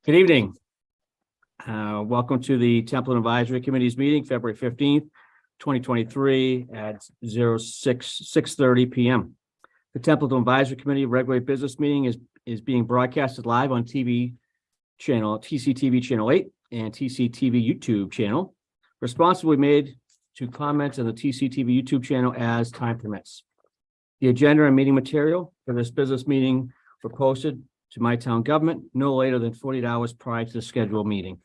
Good evening. Welcome to the Templeton Advisory Committee's meeting, February 15th, 2023 at 6:30 p.m. The Templeton Advisory Committee regular business meeting is being broadcasted live on TV channel, TCTV channel 8 and TCTV YouTube channel. Responsibly made to comment on the TCTV YouTube channel as time permits. The agenda and meeting material for this business meeting were posted to my town government no later than 48 hours prior to the scheduled meeting.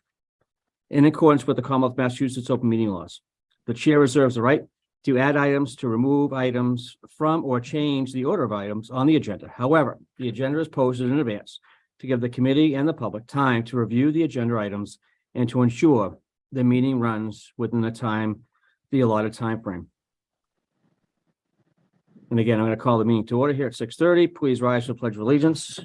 In accordance with the Commonwealth of Massachusetts open meeting laws, the chair reserves the right to add items, to remove items from, or change the order of items on the agenda. However, the agenda is posted in advance to give the committee and the public time to review the agenda items and to ensure the meeting runs within the allotted time frame. And again, I'm going to call the meeting to order here at 6:30. Please rise for the Pledge of Allegiance.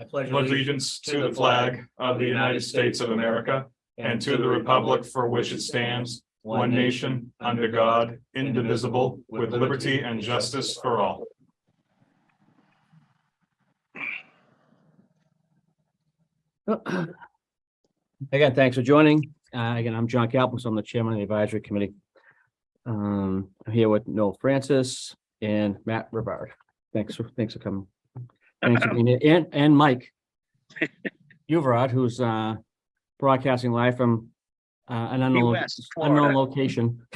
I pledge allegiance to the flag of the United States of America and to the republic for which it stands, one nation, under God, indivisible, with liberty and justice for all. Again, thanks for joining. Again, I'm John Caplis. I'm the chairman of the advisory committee. I'm here with Nowell Francis and Matt Rivard. Thanks for coming. Thanks for being here. And Mike Euvrard, who's broadcasting live from an unknown location.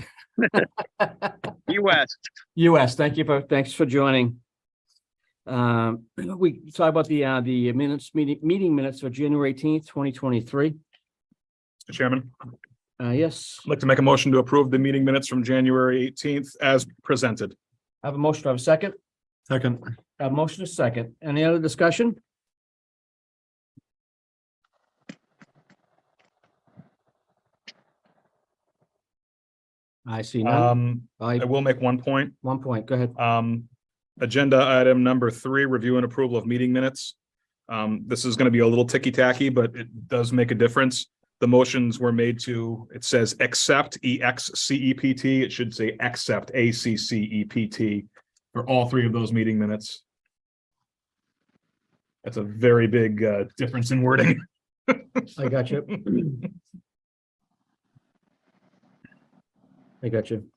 US. Thanks for joining. We talk about the meeting minutes for January 18th, 2023. Mr. Chairman, yes. I'd like to make a motion to approve the meeting minutes from January 18th as presented. I have a motion. I have a second. Second. A motion is second. Any other discussion? I see none. I will make one point. 1 point. Go ahead. Agenda item number 3, review and approval of meeting minutes. This is going to be a little ticky-tacky, but it does make a difference. The motions were made to, it says accept EXCEPT. It should say accept ACCEPT for all 3 of those meeting minutes. That's a very big difference in wording. I got you. I got you.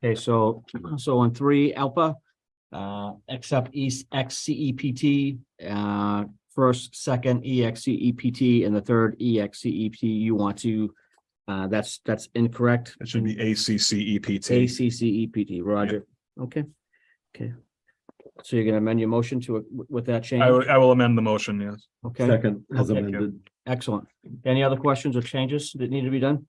Okay, so on 3 alpha, accept EXCEPT, first, second EXCEPT, and the third EXCEPT. You want to, that's incorrect. It should be ACCEPT. ACCEPT. Roger. Yep. Okay. So you're going to amend your motion to with that change? I will amend the motion. Yes. Okay. Second, as Okay. amended. Excellent. Any other questions or changes that need to be done?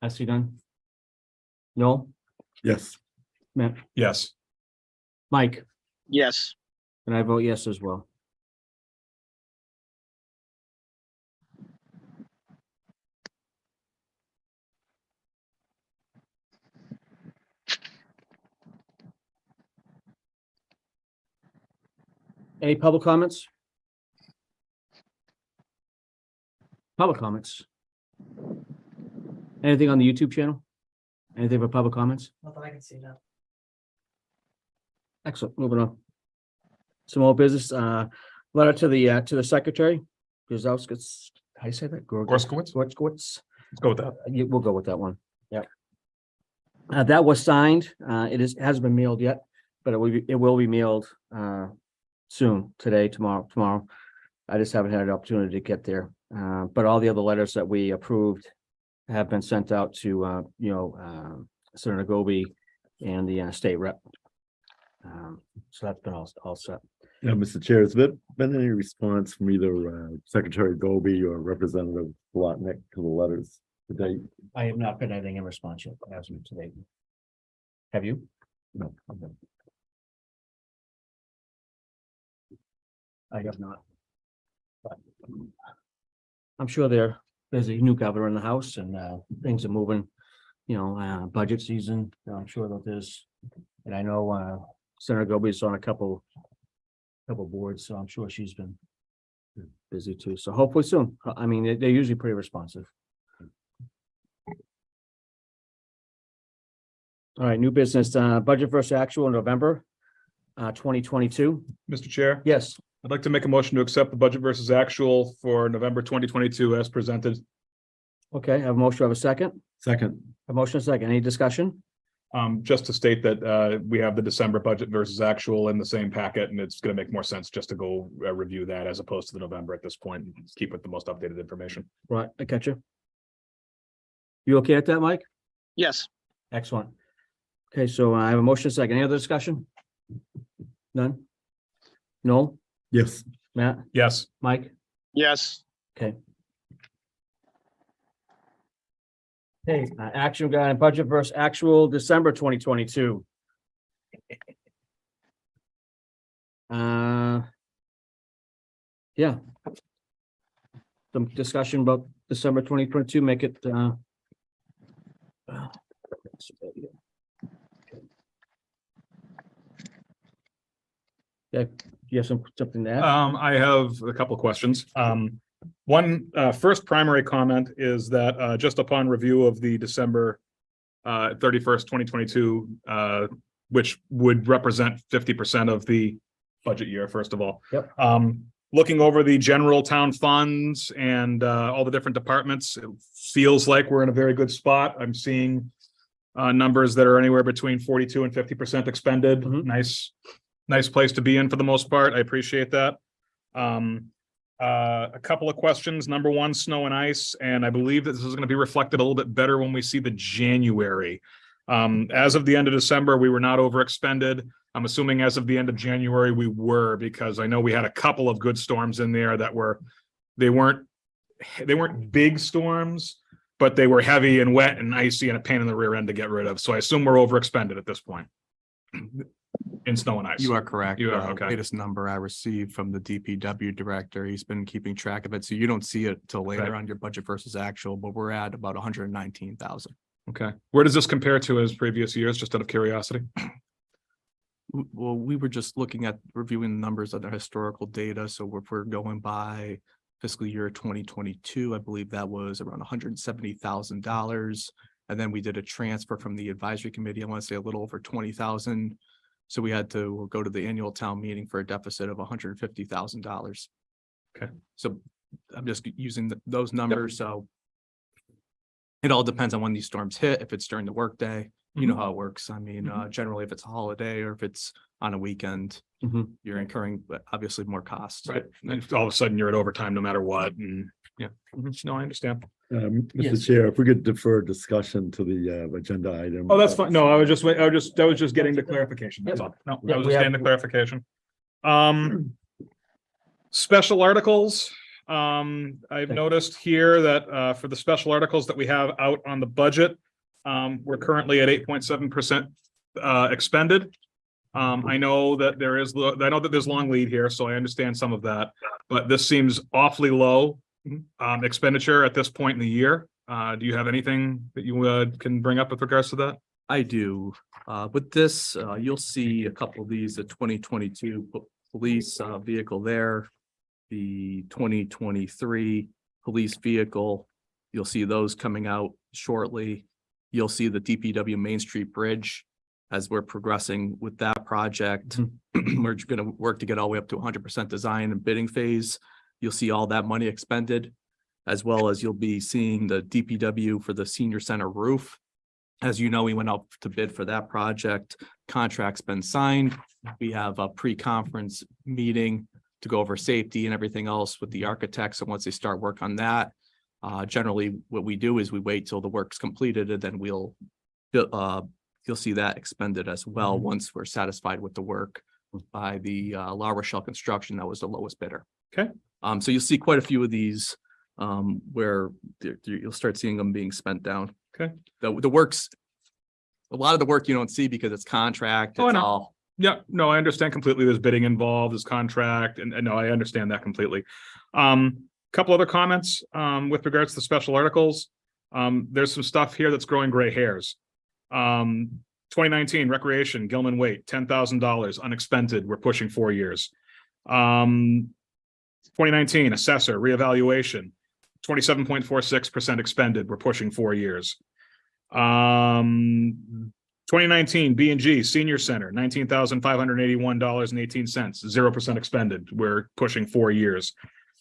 I see done. No? Yes. Matt? Yes. Mike? Yes. And I vote yes as well. Any public comments? Public comments? Anything on the YouTube channel? Anything for public comments? Not that I can see now. Excellent. Moving on. Some more business, letter to the secretary. Gorzkowicz, how you say that? Gorzkowicz? Gorzkowicz. Let's go with that. We'll go with that one. Yeah. That was signed. Hasn't been mailed yet, but it will be mailed soon, today, tomorrow. I just haven't had an opportunity to get there. But all the other letters that we approved have been sent out to Senator Goby and the state rep. So that's been all set. Yeah, Mr. Chair, has there been any response from either Secretary Goby or Representative Zlotnik to the letters today? I have not been anything in response yet as of today. Have you? No. Okay. I have not. But I'm sure they're busy. New governor in the house and things are moving, budget season. I'm sure that there's, and I know Senator Goby's on a couple boards, so I'm sure she's been busy too. So hopefully soon. I mean, they're usually pretty responsive. All right, new business, budget versus actual in November, 2022. Mr. Chair, Yes, I'd like to make a motion to accept the budget versus actual for November 2022 as presented. okay, I have a motion, I have a second. Second. A motion, a second. Any discussion? Just to state that we have the December budget versus actual in the same packet, and it's going to make more sense just to go review that as opposed to the November at this point. And keep with the most updated information. Right, I catch you. You okay at that, Mike? Yes. Excellent. Okay, so I have a motion, a second. Any other discussion? None? No? Yes. Matt? Yes. Mike? Yes. Okay. Okay, action regarding budget versus actual December 2022. Yeah. Some discussion about December 2022, make it, yeah, you have something to add? I have a couple of questions. One first primary comment is that just upon review of the December 31st, 2022, which would represent 50% of the budget year, first of all. Yep. Looking over the general town funds and all the different departments, it feels like we're in a very good spot. I'm seeing numbers that are anywhere between 42 and 50% expended. Mhm. Nice place to be in for the most part. I appreciate that. A couple of questions. Number one, snow and ice, and I believe that this is going to be reflected a little bit better when we see the January. As of the end of December, we were not overexpended. I'm assuming as of the end of January, we were, because I know we had a couple of good storms in there that they weren't big storms, but they were heavy and wet and icy and a pain in the rear end to get rid of. So I assume we're overexpended at this point in snow and ice. You are correct. You are, okay. Latest number I received from the DPW director, he's been keeping track of it, so you don't see it till later Right. on your budget versus actual, but we're at about 119,000. Okay. Where does this compare to as previous years, just out of curiosity? Well, we were just looking at reviewing the numbers of the historical data, so if we're going by fiscal year 2022, I believe that was around $170,000. And then we did a transfer from the advisory committee, I want to say a little over 20,000. So we had to go to the annual town meeting for a deficit of $150,000. Okay. So I'm just using those numbers, so it all depends on when these storms hit, if it's during the workday, you know how it works. I mean, generally, if it's a holiday or if it's on a weekend, Mhm. you're incurring obviously more costs. Right. And all of a sudden you're at overtime no matter what. And yeah, no, I understand. Yes. Mr. Chair, if we could defer discussion to the agenda item. Oh, that's fine. No, I was just getting the clarification. That's all. No, Yeah, I was we just have- getting the clarification. Special articles. I've noticed here that for the special articles that we have out on the budget, we're currently at 8.7% expended. I know that there's long lead here, so I understand some of that, but this seems awfully low expenditure at this point in the year. Do you have anything that you can bring up with regards to that? I do. With this, you'll see a couple of these, the 2022 police vehicle there, the 2023 police vehicle. You'll see those coming out shortly. You'll see the DPW Main Street Bridge as we're progressing with that project. We're going to work to get all the way up to 100% design and bidding phase. You'll see all that money expended, as well as you'll be seeing the DPW for the senior center roof. As you know, we went out to bid for that project. Contract's been signed. We have a pre-conference meeting to go over safety and everything else with the architects. And once they start work on that, generally what we do is we wait till the work's completed, and then you'll see that expended as well once we're satisfied with the work by the La Rochelle Construction. That was the lowest bidder. Okay. So you'll see quite a few of these where you'll start seeing them being spent down. Okay. The works, a lot of the work you don't see because it's contract. Oh, I It's know. all. Yeah, no, I understand completely. There's bidding involved, there's contract, and no, I understand that completely. Couple other comments with regards to special articles. There's some stuff here that's growing gray hairs. 2019 recreation, Gilman Waite, $10,000 unexpended. We're pushing 4 years. 2019 assessor reevaluation, 27.46% expended. We're pushing 4 years. 2019 B and G Senior Center, $19,581.18, 0% expended. We're pushing 4 years.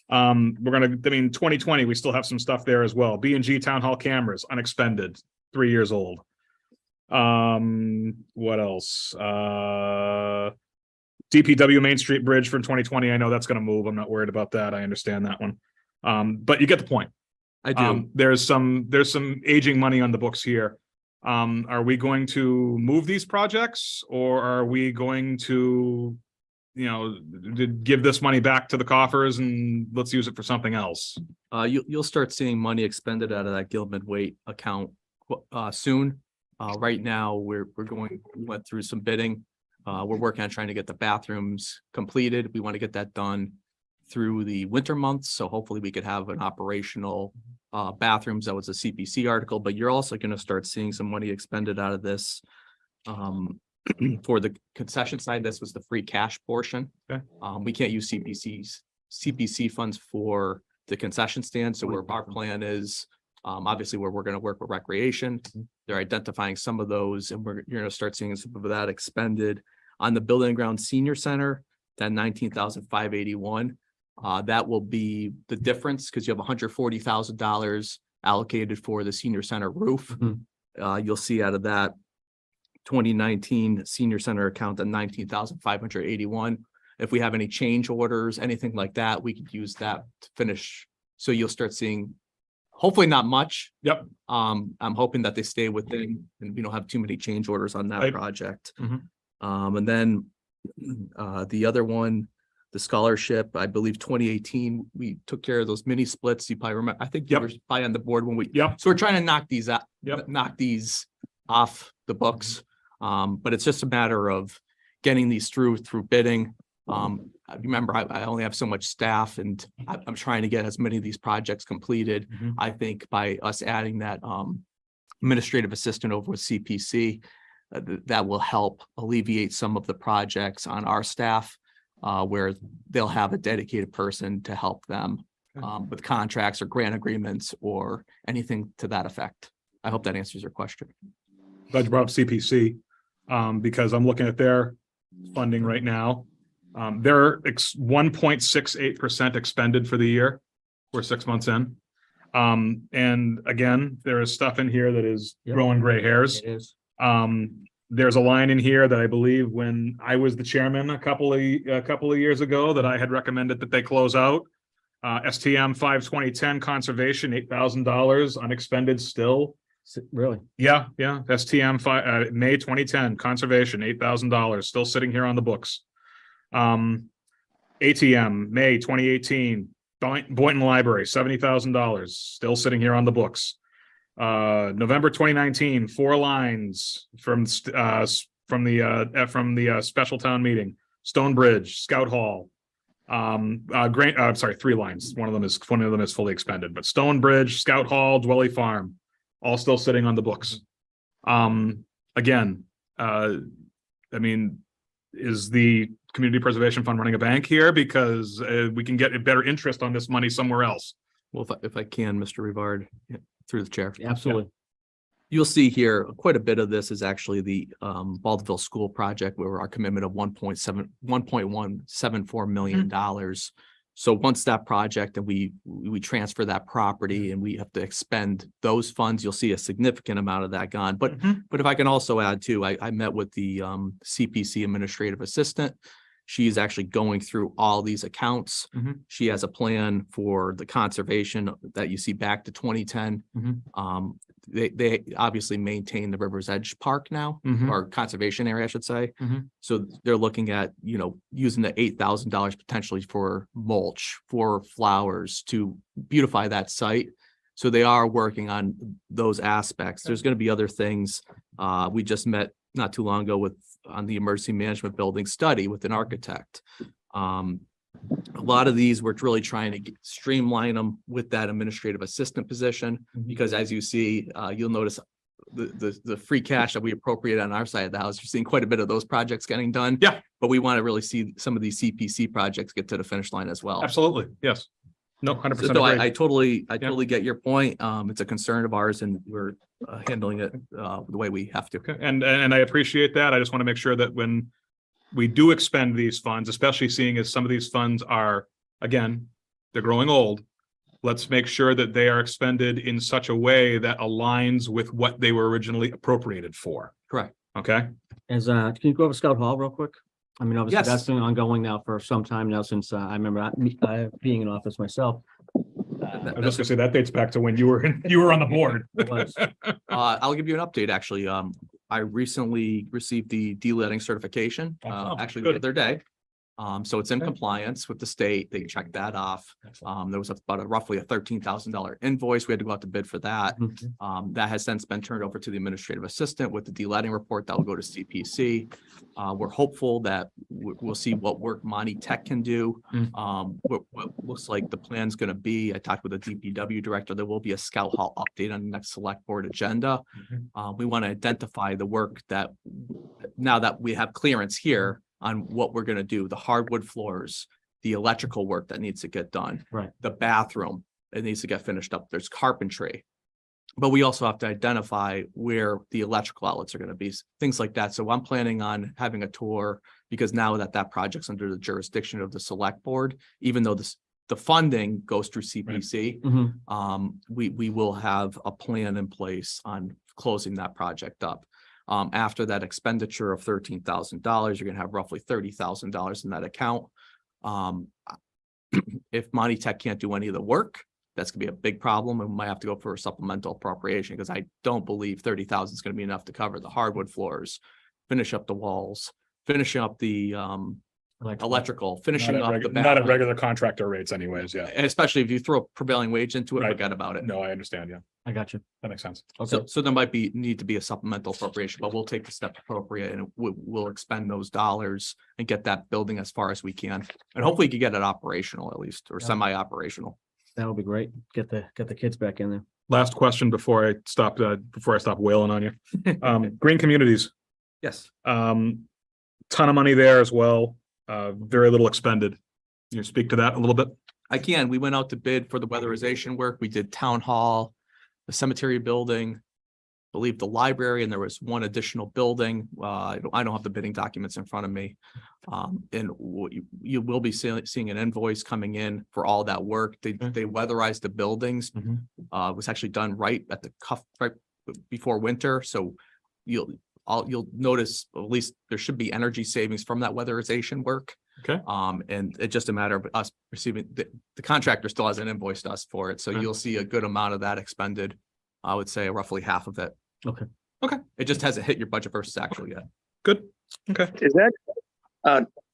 We're gonna, 2020, we still have some stuff there as well. B and G Town Hall cameras, unexpended, 3 years old. What else? DPW Main Street Bridge from 2020. I know that's gonna move. I'm not worried about that. I understand that one. But you get the point. I do. There's some aging money on the books here. Are we going to move these projects, or are we going to, give this money back to the coffers and let's use it for something else? You'll start seeing money expended out of that Gilman Waite account soon. Right now, we went through some bidding. We're working on trying to get the bathrooms completed. We want to get that done through the winter months. So hopefully we could have an operational bathrooms. That was a CPC article, but you're also going to start seeing some money expended out of this for the concession side. This was the free cash portion. Okay. We can't use CPC funds for the concession stand. So our plan is obviously we're going to work with recreation. They're identifying some of those, and you're going to start seeing some of that expended on the building and ground senior center. That $19,581. That will be the difference because you have $140,000 allocated for the senior center roof. You'll see out of that 2019 senior center account at $19,581. If we have any change orders, anything like that, we could use that to finish. So you'll start seeing, hopefully not much. Yep. I'm hoping that they stay within and we don't have too many change orders on that project. And then the other one, the scholarship, I believe 2018, we took care of those mini splits. You probably remember, I think you were probably on the board when so we're trying to knock these out, knock these off the books. But it's just a matter of getting these through bidding. Remember, I only have so much staff, and I'm trying to get as many of these projects completed. I think by us adding that administrative assistant over with CPC, that will help alleviate some of the projects on our staff, where they'll have a dedicated person to help them with contracts or grant agreements or anything to that effect. I hope that answers your question. Glad you brought up CPC, because I'm looking at their funding right now. They're 1.68% expended for the year. We're 6 months in. And again, there is stuff in here that is growing gray hairs. It is. There's a line in here that I believe when I was the chairman a couple of years ago that I had recommended that they close out. STM 52010 conservation, $8,000 unexpended still. Really? Yeah. STM May 2010 conservation, $8,000 still sitting here on the books. ATM May 2018 Boynton Library, $70,000 still sitting here on the books. November 2019, 4 lines from the special town meeting. Stonebridge, Scout Hall, 3 lines. One of them is fully expended, but Stonebridge, Scout Hall, Dwelly Farm, all still sitting on the books. Again, is the Community Preservation Fund running a bank here? Because we can get a better interest on this money somewhere else. Well, if I can, Mr. Rivard, through the chair. Absolutely. You'll see here, quite a bit of this is actually the Baldwinville School project, where our commitment of $1.174 million. So once that project and we transfer that property and we have to expend those funds, you'll see a significant amount of that gone. But if I can also add too, I met with the CPC administrative assistant. She's actually going through all these accounts. She has a plan for the conservation that you see back to 2010. They obviously maintain the River's Edge Park now, or conservation area, I should say. So they're looking at, using the $8,000 potentially for mulch, for flowers to beautify that site. So they are working on those aspects. There's going to be other things. We just met not too long ago on the emergency management building study with an architect. A lot of these, we're really trying to streamline them with that administrative assistant position, because as you see, you'll notice the free cash that we appropriate on our side of the house. You're seeing quite a bit of those projects getting done. Yeah. But we want to really see some of these CPC projects get to the finish line as well. Absolutely. Yes. No, 100%. So I totally get your point. It's a concern of ours, and we're handling it the way we have to. Okay, and I appreciate that. I just want to make sure that when we do expend these funds, especially seeing as some of these funds are, again, they're growing old. Let's make sure that they are expended in such a way that aligns with what they were originally appropriated for. Correct. Okay, Can you go over Scout Hall real quick? I mean, obviously, Yes. that's been ongoing now for some time now since I remember being in office myself. I was just gonna say that dates back to when you were on the board. It was. I'll give you an update, actually. I recently received the de-letting certification, Oh, actually good. the other day. So it's in Okay. compliance with the state. They checked that off. There was about roughly a $13,000 invoice. We had to go out to bid for that. Mhm. That has since been turned over to the administrative assistant with the de-letting report that will go to CPC. We're hopeful that we'll see what work Monty Tech can do. What looks like the plan's gonna be, I talked with the DPW director, there will be a Scout Hall update on the next select board agenda. We want to identify the work that, now that we have clearance here on what we're gonna do, the hardwood floors, the electrical work that needs to get done. Right. The bathroom, it needs to get finished up. There's carpentry. But we also have to identify where the electrical outlets are gonna be, things like that. So I'm planning on having a tour, because now that project's under the jurisdiction of the select board, even though the funding goes through CPC, Mhm. we will have a plan in place on closing that project up. After that expenditure of $13,000, you're gonna have roughly $30,000 in that account. If Monty Tech can't do any of the work, that's gonna be a big problem, and we might have to go for a supplemental appropriation, because I don't believe 30,000 is gonna be enough to cover the hardwood floors, finish up the walls, finishing up the electrical, finishing up the Not at bathroom. regular contractor rates anyways, yeah. And especially if you throw prevailing wage into it, Right. forget about it. No, I understand, yeah, I got you. that makes sense. Okay. So there might need to be a supplemental appropriation, but we'll take the step appropriate, and we'll expend those dollars and get that building as far as we can. And hopefully you can get it operational at least, or Yeah. semi-operational. That would be great. Get the kids back in there. Last question before I stop wailing on you. Green communities, Yes. ton of money there as well, very little expended. Can you speak to that a little bit? I can. We went out to bid for the weatherization work. We did town hall, the cemetery building, I believe the library, and there was one additional building. I don't have the bidding documents in front of me. And you will be seeing an invoice coming in for all that work. They weatherized the buildings. Mhm. It was actually done right at the cuff, right before winter. So you'll notice, at least there should be energy savings from that weatherization work. Okay. And it's just a matter of us receiving, the contractor still hasn't invoiced us for it, so Okay. you'll see a good amount of that expended. I would say roughly half of it. Okay. Okay. It just hasn't hit your budget versus actual yet. Good, okay. Is that,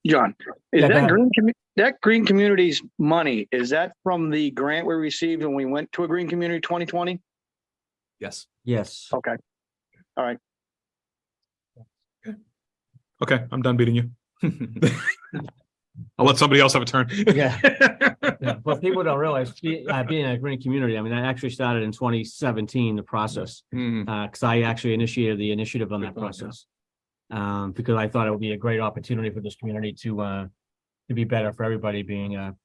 John, is Yeah, go ahead. that green communities money, is that from the grant we received when we went to a green community 2020? Yes. Yes. Okay. All right. Okay, I'm done beating you. I'll let somebody else have a turn. Yeah. Yeah, well, people don't realize, being a green community, I mean, I actually started in 2017, the process, Mhm. because I actually initiated the initiative on that process. Because I thought it would be a great opportunity for this community to be better for everybody being a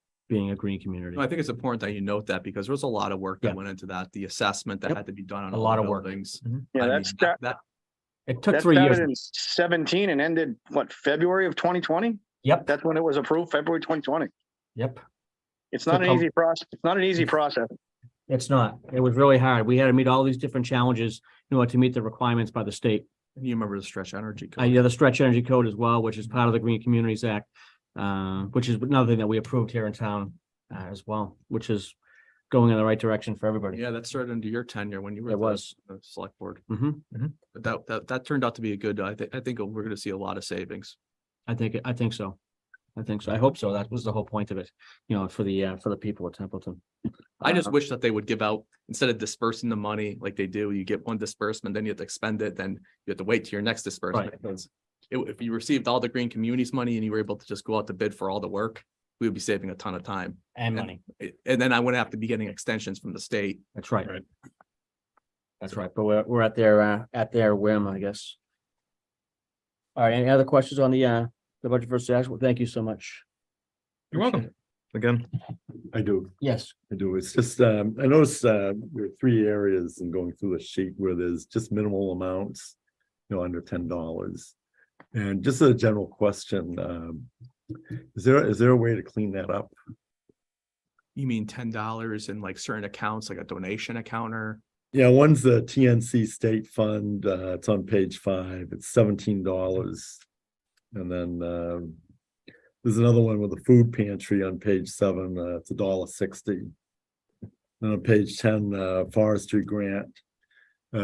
green community. I think it's important that you note that, because there was a lot of work that Yeah. went into that, the assessment that Yep. had to be done on A all lot the of work. buildings. Yeah, I mean, that's, that, It took that 3 years. started in 17 and ended, what, February of 2020? Yep, That's when it was approved, February 2020. yep. It's not So an easy process. It's not an easy process. It's not. It was really hard. We had to meet all these different challenges in order to meet the requirements by the state. you remember the stretch energy. code. Yeah, the Stretch Energy Code as well, which is part of the Green Communities Act, which is another thing that we approved here in town as well, which is going in the right direction for everybody. Yeah, that started into your tenure when you were. It was. the select board. Mhm. But that turned out to be a good, I think we're gonna see a lot of savings. I think so. I hope so. That was the whole point of it, for the people of Templeton. I just wish that they would give out, instead of dispersing the money like they do, you get one disbursement, then you have to expend it, then you have to wait to your next disbursement. Right. Because if you received all the green communities money and you were able to just go out to bid for all the work, we would be saving a ton of time. And money. And then I wouldn't have to be getting extensions from the state. That's right. Right. That's right. But we're at their whim, I guess. All right. Any other questions on the budget versus actual? Thank you so much. You're welcome. again? I do. Yes. I do. It's just, I noticed, there are three areas in going through the sheet where there's just minimal amounts, under $10. And just a general question, is there a way to clean that up? You mean $10 in like certain accounts, like a donation account or? Yeah, one's the TNC State Fund, it's on page 5, it's $17. And then, there's another one with the food pantry on page 7, it's $1.60. And on page 10, forestry grant,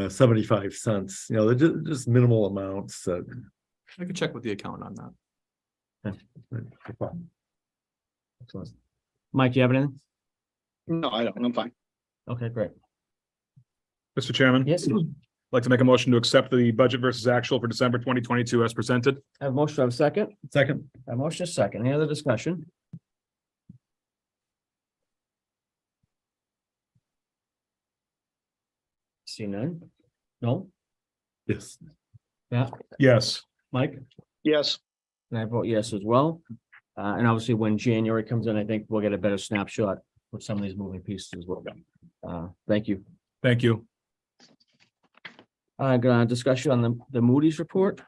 75 cents, they're just minimal amounts that. I could check with the account on that. Mike, do you have anything? No, I don't. I'm fine. Okay, great. Mr. Chairman? Yes, I'd like to make a motion to accept the budget versus actual for December 2022 as presented. I have a motion, I have a second. Second. I have a motion, a second. Any other discussion? See none? No? Yes. Yeah, Yes. Mike? Yes. And I vote yes as well. And obviously when January comes in, I think we'll get a better snapshot with some of these moving pieces as well. Thank you. Thank you. Discussion on the Moody's report.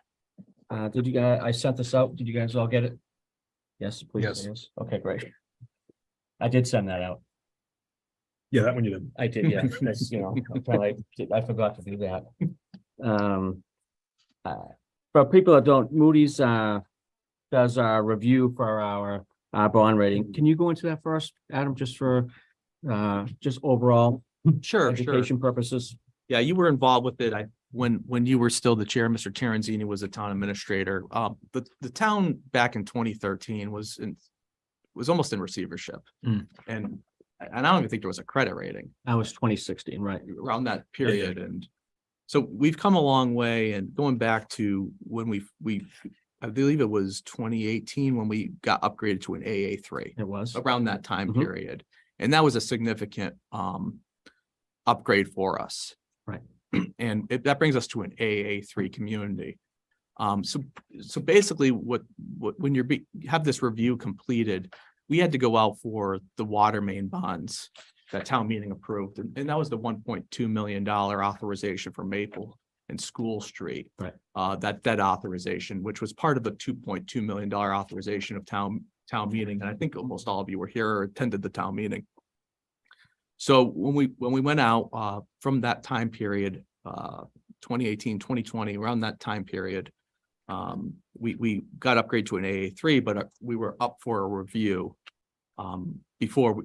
Did you guys, I sent this out. Did you guys all get it? Yes, please. Yes. Okay, great. I did send that out. Yeah, that one you did. I did, yeah. That's, I forgot to do that. For people that don't, Moody's does our review for our bond rating. Can you go into that first, Adam, just for just overall Sure, education purposes? Yeah, you were involved with it. When you were still the chair, Mr. Terenzini was the town administrator. The town back in 2013 was almost in receivership. Mm. And I don't even think there was a credit rating That was 2016, right? around that period. And so we've come a long way, and going back to when we I believe it was 2018 when we got upgraded to an AA3 It was. around that time Mhm. period. And that was a significant upgrade for us. Right. And that brings us to an AA3 community. So basically when you have this review completed, we had to go out for the water main bonds that town meeting approved. And that was the $1.2 million authorization for Maple and School Street. Right. That debt authorization, which was part of the $2.2 million authorization of town meeting. And I think almost all of you were here or attended the town meeting. So when we went out from that time period, 2018, 2020, around that time period, we got upgraded to an AA3, but we were up for a review before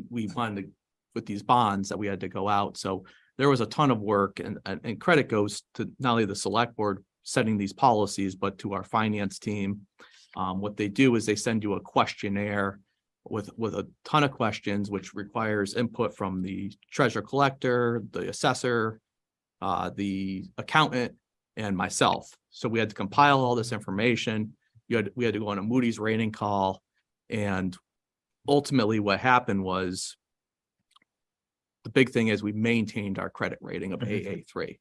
we wanted to, with these bonds that we had to go out. So there was a ton of work, and credit goes to not only the select board setting these policies, but to our finance team. What they do is they send you a questionnaire with a ton of questions, which requires input from the treasurer collector, the assessor, the accountant, and myself. So we had to compile all this information. We had to go on a Moody's rating call. And ultimately what happened was, the big thing is we maintained our credit rating of AA3.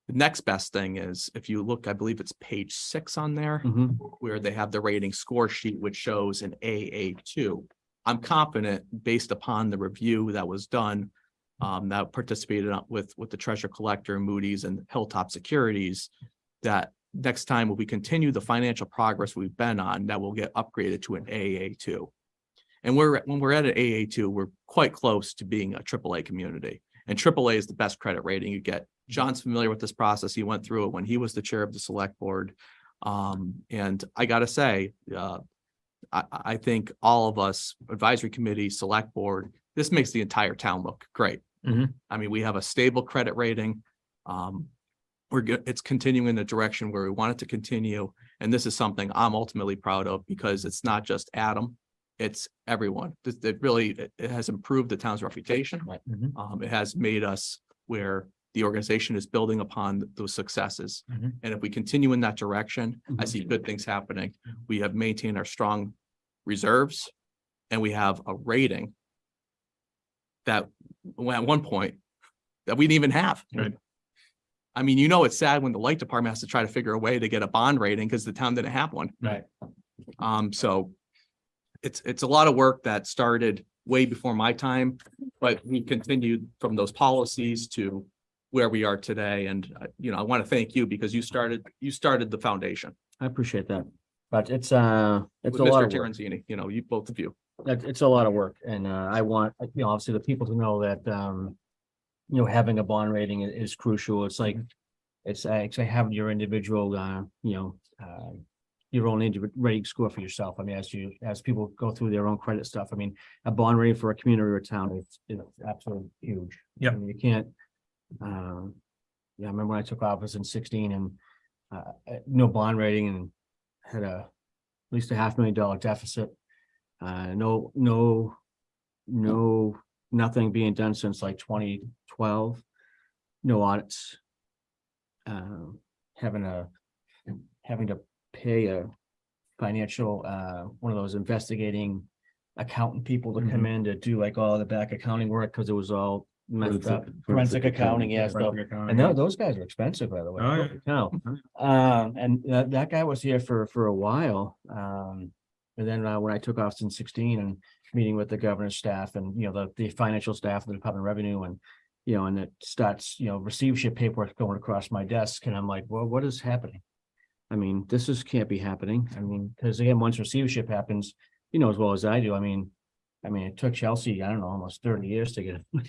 The next best thing is, if you look, I believe it's page 6 on there, Mhm. where they have the rating score sheet, which shows an AA2. I'm confident, based upon the review that was done, that participated with the treasurer collector, Moody's, and Hilltop Securities, that next time when we continue the financial progress we've been on, that will get upgraded to an AA2. And when we're at an AA2, we're quite close to being a AAA community. And AAA is the best credit rating you get. John's familiar with this process. He went through it when he was the chair of the select board. And I gotta say, I think all of us, advisory committee, select board, this makes the entire town look great. Mhm. I mean, we have a stable credit rating. It's continuing in the direction where we want it to continue. And this is something I'm ultimately proud of, because it's not just Adam, it's everyone. It has improved the town's reputation. Right. Mhm. It has made us where the organization is building upon those successes. Mhm. And if we continue in that direction, I Mhm. see good things happening. We have maintained our strong reserves, and we have a rating that at one point that we didn't even have. Right. I mean, it's sad when the light department has to try to figure a way to get a bond rating because the town didn't have one. Right. So it's a lot of work that started way before my time, but we continued from those policies to where we are today. And, I want to thank you because you started the foundation. I appreciate that. But it's a With lot Mr. of work. Terenzini, you both of you. It's a lot of work, and I want, obviously the people to know that, having a bond rating is crucial. It's like, it's actually having your individual, your own rating score for yourself. I mean, as people go through their own credit stuff, I mean, a bond rating for a community or a town is absolutely huge. Yep. I mean, you can't, I remember when I took office in 16 and no bond rating and had at least a $500,000 deficit. Nothing being done since like 2012. No audits. Having to pay a financial, one of those investigating accountant people to come in to do like all the back accounting work because it was all messed up. Forensic accounting, yeah. So, and those guys are expensive, by the way. Oh, yeah. No. And that guy was here for a while. And then when I took office in 16 and meeting with the governor's staff and, the financial staff of the Department of Revenue and, and it starts, receivership paperwork going across my desk. And I'm like, well, what is happening? I mean, can't be happening. I mean, because again, once receivership happens, as well as I do, I mean, it took Chelsea, I don't know, almost 30 years to get it.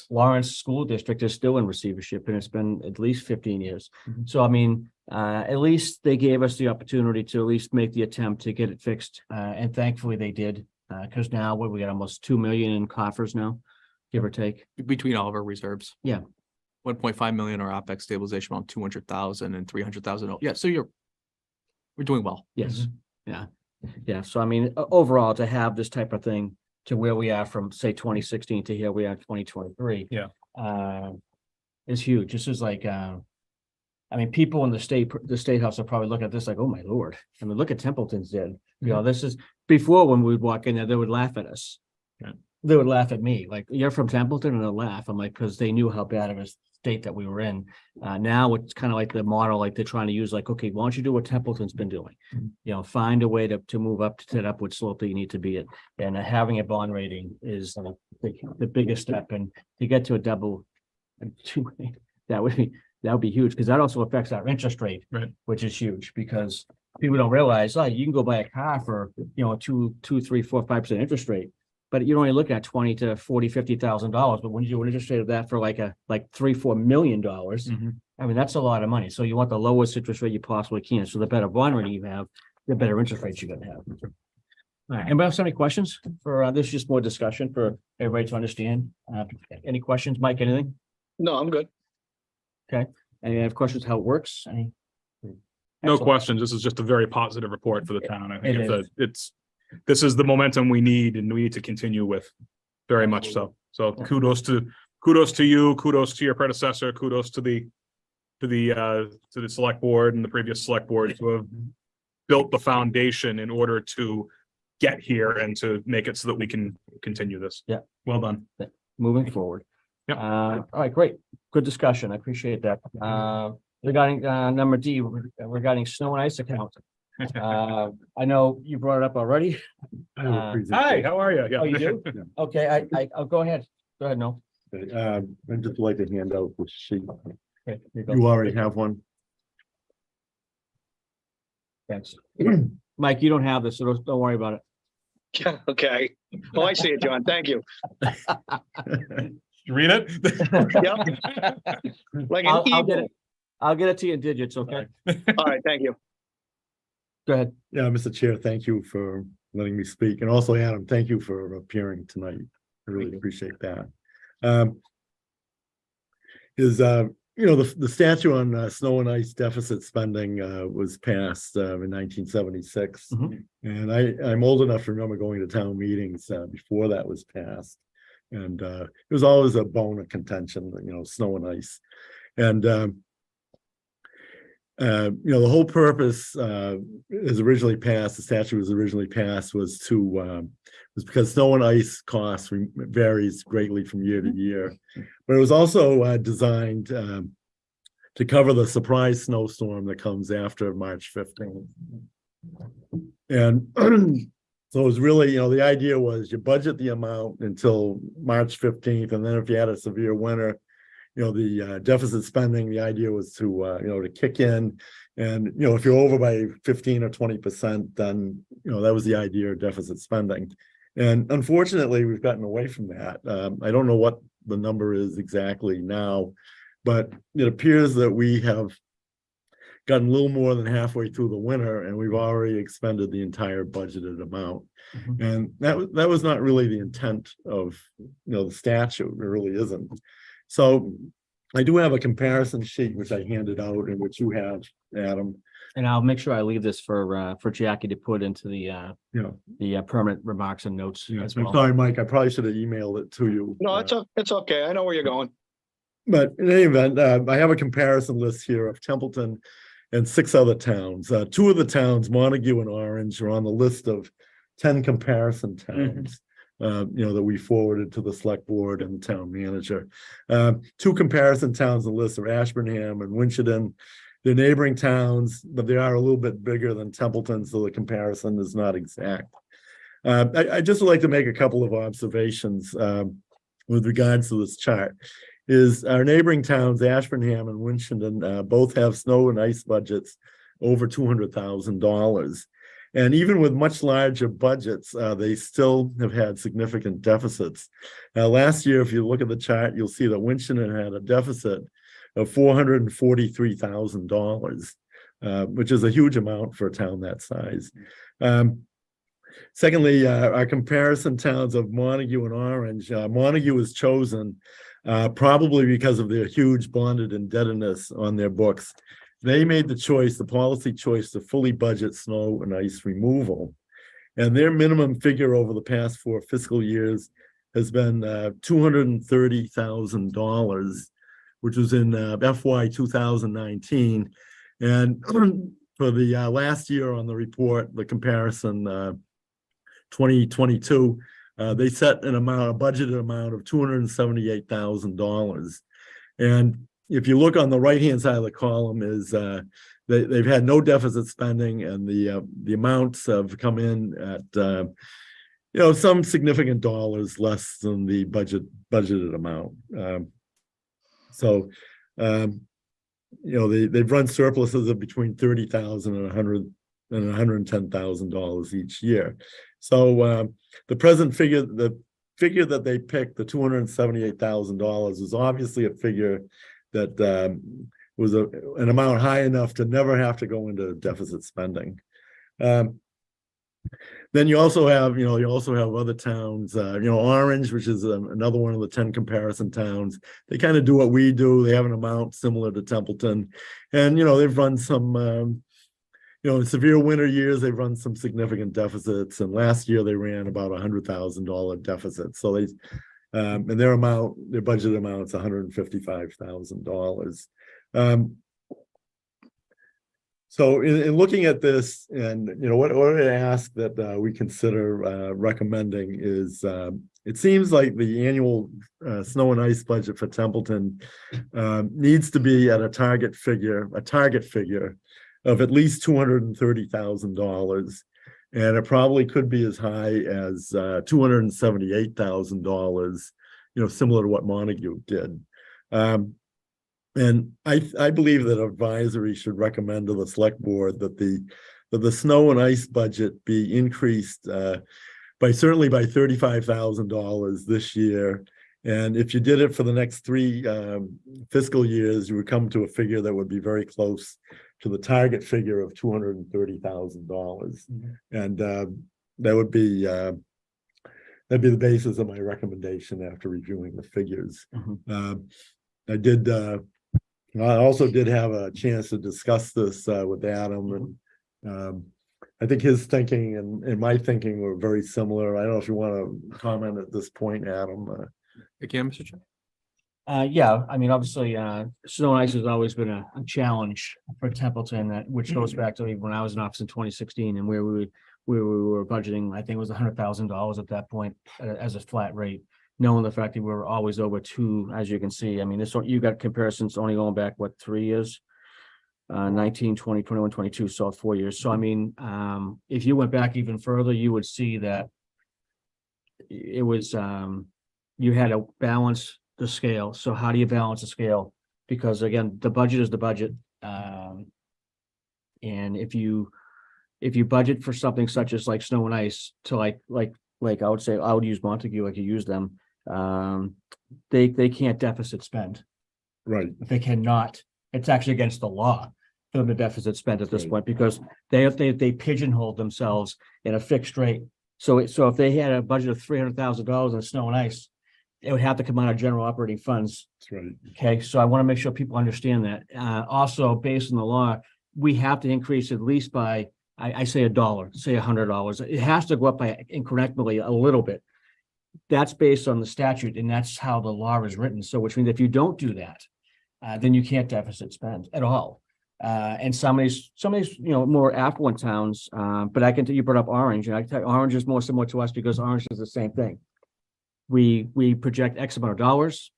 Lawrence School District is still in receivership and it's been at least 15 years. So, at least they gave us the opportunity to at least make the attempt to get it fixed. And thankfully they did, because now we got almost 2 million in coffers now, give or take. Between all of our reserves. Yeah. 1.5 million, our OpEx stabilization around 200,000 and 300,000. Yeah, so we're doing well. Yes. Yeah. Yeah. So, overall, to have this type of thing to where we are from, say, 2016 to here we are 2023. Yeah. Is huge. This is like, people in the state house are probably looking at this like, oh my Lord. Look at Templeton's did. This is before when we'd walk in there, they would laugh at us. Yeah. They would laugh at me, like, you're from Templeton, and they'll laugh. I'm like, because they knew how bad of a state that we were in. Now it's kind of like the model, like they're trying to use, like, okay, why don't you do what Templeton's been doing? Find a way to move up to that upward slope that you need to be at. And having a bond rating is the biggest step. And to get to a double, that would be huge, because that also affects our interest rate, right? Which is huge because people don't realize, you can go buy a car for, 2, 3, 4, 5% interest rate. But you're only looking at $20,000 to $40,000, $50,000. But when you do an interest rate of that for like $3-4 million, that's a lot of money. So you want the lowest interest rate you possibly can. So the better bond rating you have, the better interest rates you're going to have. All right. Anybody else have any questions for this? Is just more discussion for everybody to understand. Any questions, Mike? Anything? No, I'm good. Okay. Any have questions how it works? No Excellent. questions. This is just a very positive report for the town. I think It is. this is the momentum we need and we need to continue with, very much so. So kudos to you, kudos to your predecessor, kudos to the select board and the previous select board to have built the foundation in order to get here and to make it so that we can continue this. Yeah. Well done. Moving forward. Yep. All right, great. Good discussion. I appreciate that. Regarding number D, regarding snow and ice account. I know you brought it up already. Hi, how are you? Yeah. Oh, you do? Okay, I'll go ahead. Go ahead, no. I'd just like to hand out the sheet. Okay, here you go. You already have one. Thanks. Mike, you don't have this, so don't worry about it. Yeah, okay. Oh, I see it, John. Thank you. You read it? Yep. Like an I'll get eagle. it. I'll get it to you in digits, okay? All right, thank you. Go ahead. Yeah, Mr. Chair, thank you for letting me speak. And also, Adam, thank you for appearing tonight. I really appreciate that. The statute on snow and ice deficit spending was passed in 1976. And I'm old enough to remember going to town meetings before that was passed. And it was always a bone of contention, snow and ice. And the whole purpose is originally passed, the statute was originally passed was because snow and ice costs varies greatly from year to year. But it was also designed to cover the surprise snowstorm that comes after March 15th. And so it was really, the idea was you budget the amount until March 15th, and then if you had a severe winter, the deficit spending, the idea was to, to kick in. And, if you're over by 15 or 20%, then, that was the idea of deficit spending. And unfortunately, we've gotten away from that. I don't know what the number is exactly now, but it appears that we have gotten a little more than halfway through the winter, and we've already expended the entire budgeted amount. Mhm. And that was not really the intent of, the statute. It really isn't. So I do have a comparison sheet, which I handed out and which you have, Adam. And I'll make sure I leave this for Jackie to put into the permanent remarks and notes as I'm well. sorry, Mike, I probably should have emailed it to you. No, it's okay. I know where you're going. But in any event, I have a comparison list here of Templeton and 6 other towns. 2 of the towns, Montague and Orange, are on the list of 10 comparison towns. That we forwarded to the select board and the town manager. 2 comparison towns on the list are Ashburnham and Winchendon. They're neighboring towns, but they are a little bit bigger than Templeton, so the comparison is not exact. I just would like to make a couple of observations with regards to this chart. Is our neighboring towns, Ashburnham and Winchendon, both have snow and ice budgets over $200,000. And even with much larger budgets, they still have had significant deficits. Last year, if you look at the chart, you'll see that Winchendon had a deficit of $443,000, which is a huge amount for a town that size. Secondly, our comparison towns of Montague and Orange. Montague was chosen probably because of their huge bonded indebtedness on their books. They made the policy choice to fully budget snow and ice removal. And their minimum figure over the past 4 fiscal years has been $230,000, which was in FY 2019. And for the last year on the report, the comparison 2022, they set a budgeted amount of $278,000. And if you look on the right-hand side of the column, is they've had no deficit spending, and the amounts have come in at some significant dollars less than the budgeted amount. They've run surpluses of between $30,000 and $110,000 each year. So the present figure, the figure that they picked, the $278,000, is obviously a figure that was an amount high enough to never have to go into deficit spending. Then you also have other towns, Orange, which is another one of the 10 comparison towns. They kind of do what we do. They have an amount similar to Templeton, and they've run some, in severe winter years, they've run some significant deficits. And last year they ran about $100,000 deficit. So they, and their budget amount is $155,000. So in looking at this, and what I ask that we consider recommending is, it seems like the annual snow and ice budget for Templeton needs to be at a target figure of at least $230,000, and it probably could be as high as $278,000. Similar to what Montague did. And I believe that advisory should recommend to the select board that the snow and ice budget be increased certainly by $35,000 this year. And if you did it for the next 3 fiscal years, you would come to a figure that would be very close to the target figure of $230,000. Mm-hmm. And that'd be the basis of my recommendation after reviewing the figures. Mm-hmm. I also did have a chance to discuss this with Adam, and I think his thinking and my thinking were very similar. I don't know if you want to comment at this point, Adam. Again, Mr. Chair. Yeah, I mean, obviously, snow and ice has always been a challenge for Templeton, which goes back to when I was in office in 2016, and where we were budgeting, I think it was $100,000 at that point as a flat rate, knowing the fact that we were always over 2, as you can see. I mean, you got comparisons only going back, 3 years? 19, 20, 21, 22, so 4 years. So I mean, if you went back even further, you would see that it was, you had to balance the scale. So how do you balance the scale? Because again, the budget is the budget. And if you budget for something such as like snow and ice to like I would say, I would use Montague, I could use them. They can't deficit spend. Right, They cannot. It's actually against the law for them to deficit spend at this Right. point because they pigeonhole themselves in a fixed rate. So if they had a budget of $300,000 in snow and ice, it would have to come out of general operating funds. that's right. Okay, so I want to make sure people understand that. Also, based on the law, we have to increase at least by, I say $1, say $100. It has to go up by incrementally a little bit. That's based on the statute, and that's how the law is written. So which means if you don't do that, then you can't deficit spend at all. And some of these, more affluent towns, but I can tell you brought up Orange, and I tell you, Orange is more similar to us because Orange is the same thing. We project X amount of dollars.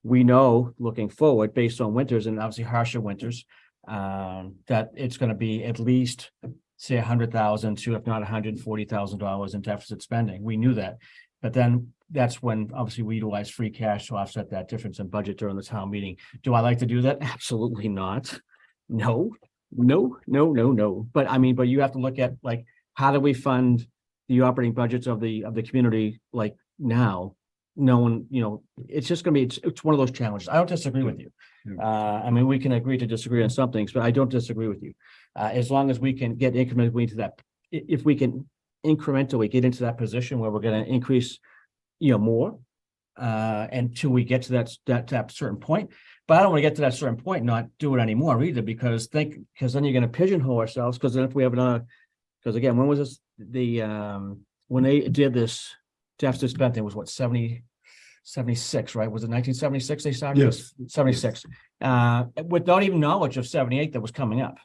We know looking forward based on winters and obviously harsher winters, that it's going to be at least say $100,000 to, if not $140,000 in deficit spending. We knew that, but then that's when obviously we utilize free cash to offset that difference in budget during the town meeting. Do I like to do that? Absolutely not. No. But I mean, but you have to look at like, how do we fund the operating budgets of the community like now? No one, it's just gonna be, it's one of those challenges. I don't disagree with you. I mean, we can agree to disagree on some things, but I don't disagree with you. As long as we can get incrementally into that, if we can incrementally get into that position where we're gonna increase, more, until we get to that certain point. But I don't want to get to that certain point, and not do it anymore either, because then you're gonna pigeonhole ourselves, because then if we have another, because again, when was this, when they did this deficit spending was what, 76, right? Was it 1976 they started? Yes. 76. Without even knowledge of 78 that was coming up.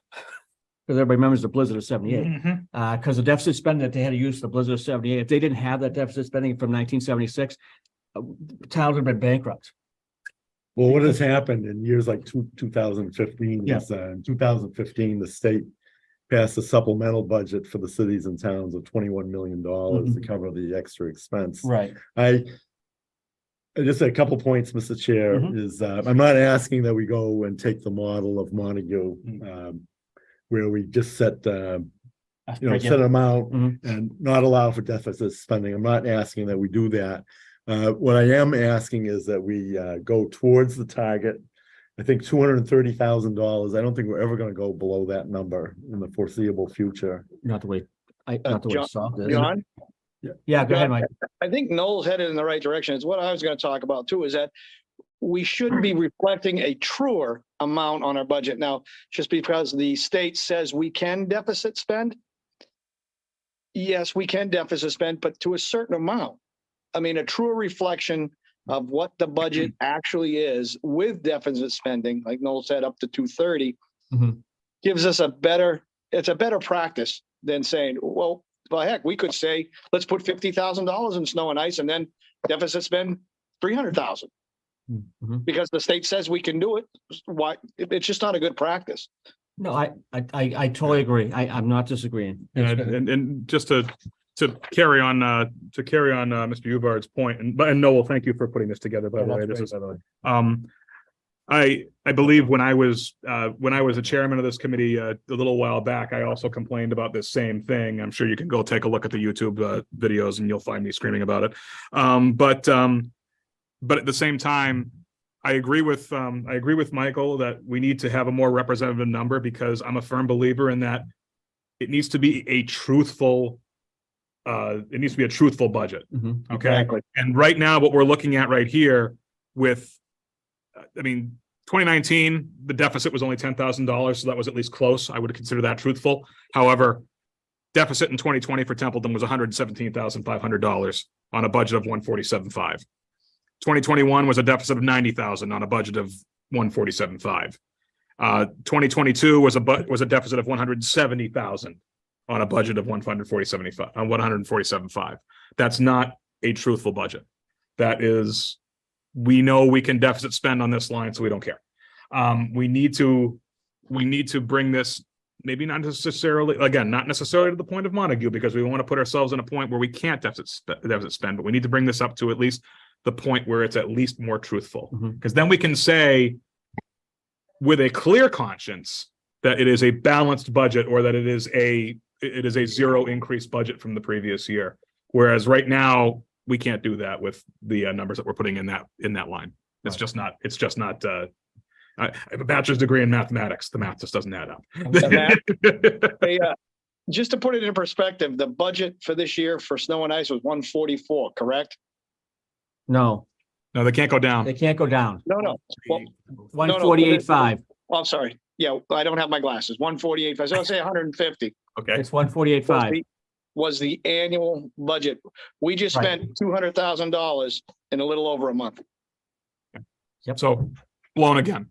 Because everybody remembers the blizzard of 78. Because the deficit spending that they had to use for the blizzard of 78, if they didn't have that deficit spending from 1976, towns would have been bankrupt. Well, what has happened in years like 2015 is, in 2015, the state passed a supplemental budget for the cities and towns of $21 million to cover the extra expense. Right. I just a couple points, Mr. Chair, is I'm not asking that we go and take the model of Montague, where we just set set an amount and not allow for deficit spending. I'm not asking that we do that. What I am asking is that we go towards the target. I think $230,000. I don't think we're ever going to go below that number in the foreseeable future. Not the way soft is. John? Yeah, go ahead, Mike. I think Noel's headed in the right direction. It's what I was going to talk about too, is that we should be reflecting a truer amount on our budget. Now, just because the state says we can deficit spend, yes, we can deficit spend, but to a certain amount. I mean, a truer reflection of what the budget actually is with deficit spending, like Noel said, up to 230, gives us it's a better practice than saying, well, heck, we could say, let's put $50,000 in snow and ice and then deficit spend 300,000 because the state says we can do it. Why? It's just not a good practice. No, I totally agree. I'm not disagreeing. And just to carry on Mr. Euvrard's point, and Noel, thank you for putting this together, by the way. This is I believe when I was a chairman of this committee a little while back, I also complained about this same thing. I'm sure you can go take a look at the YouTube videos and you'll find me screaming about it. But at the same time, I agree with Michael that we need to have a more representative number, because I'm a firm believer in that it needs to be a truthful budget. Okay. Exactly. And right now, what we're looking at right here with, 2019, the deficit was only $10,000. So that was at least close. I would consider that truthful. However, deficit in 2020 for Templeton was $117,500 on a budget of $147,500. 2021 was a deficit of $90,000 on a budget of $147,500. 2022 was a deficit of $170,000 on a budget of $147,500. That's not a truthful budget. That is, we know we can deficit spend on this line, so we don't care. We need to we need to bring this, maybe not necessarily, again, not necessarily to the point of Montague, because we want to put ourselves in a point where we can't deficit spend, but we need to bring this up to at least the point where it's at least more truthful. Mhm. Because then we can say with a clear conscience that it is a balanced budget, or that it is a zero increase budget from the previous year. Whereas right now, we can't do that with the numbers that we're putting in that line. It's Right. just not, I have a bachelor's degree in mathematics. The math just doesn't add up. Hey, just to put it in perspective, the budget for this year for snow and ice was 144, correct? No, No, they can't go down. they can't go down. No. Well, 148.5. Oh, I'm sorry. Yeah, I don't have my glasses. 148. So I'll say 150 Okay, It's 148.5. was the annual budget. We just Right. spent $200,000 in a little over a month. so blown again.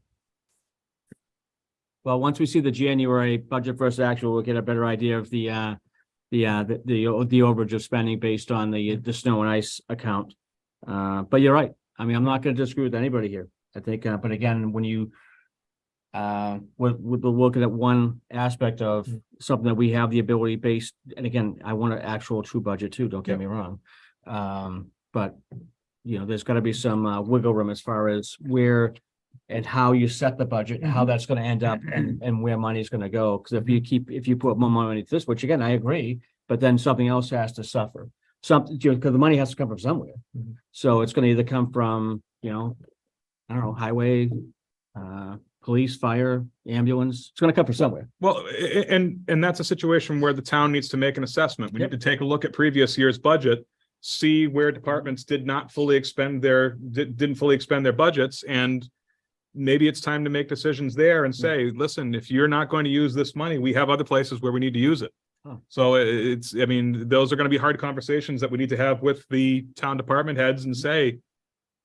Well, once we see the January budget versus actual, we'll get a better idea of the overage of spending based on the snow and ice account. But you're right. I mean, I'm not going to disagree with anybody here. I think, but again, when you we're looking at one aspect of something that we have the ability based, and again, I want an actual true budget too, don't get me wrong. But you know, there's got to be some wiggle room as far as where and how you set the budget, how that's going to end up, and where money is going to go. Because if you put more money into this, which again, I agree, but then something else has to suffer. Something, because the money has to come from somewhere. So it's going to either come from, you know, I don't know, highway, police, fire, ambulance. It's going to come from somewhere. Well, and that's a situation where the town needs to make an assessment. We need to take a look at previous year's budget, see where departments didn't fully expend their budgets, and maybe it's time to make decisions there and say, listen, if you're not going to use this money, we have other places where we need to use it. Oh. So I mean, those are going to be hard conversations that we need to have with the town department heads and say,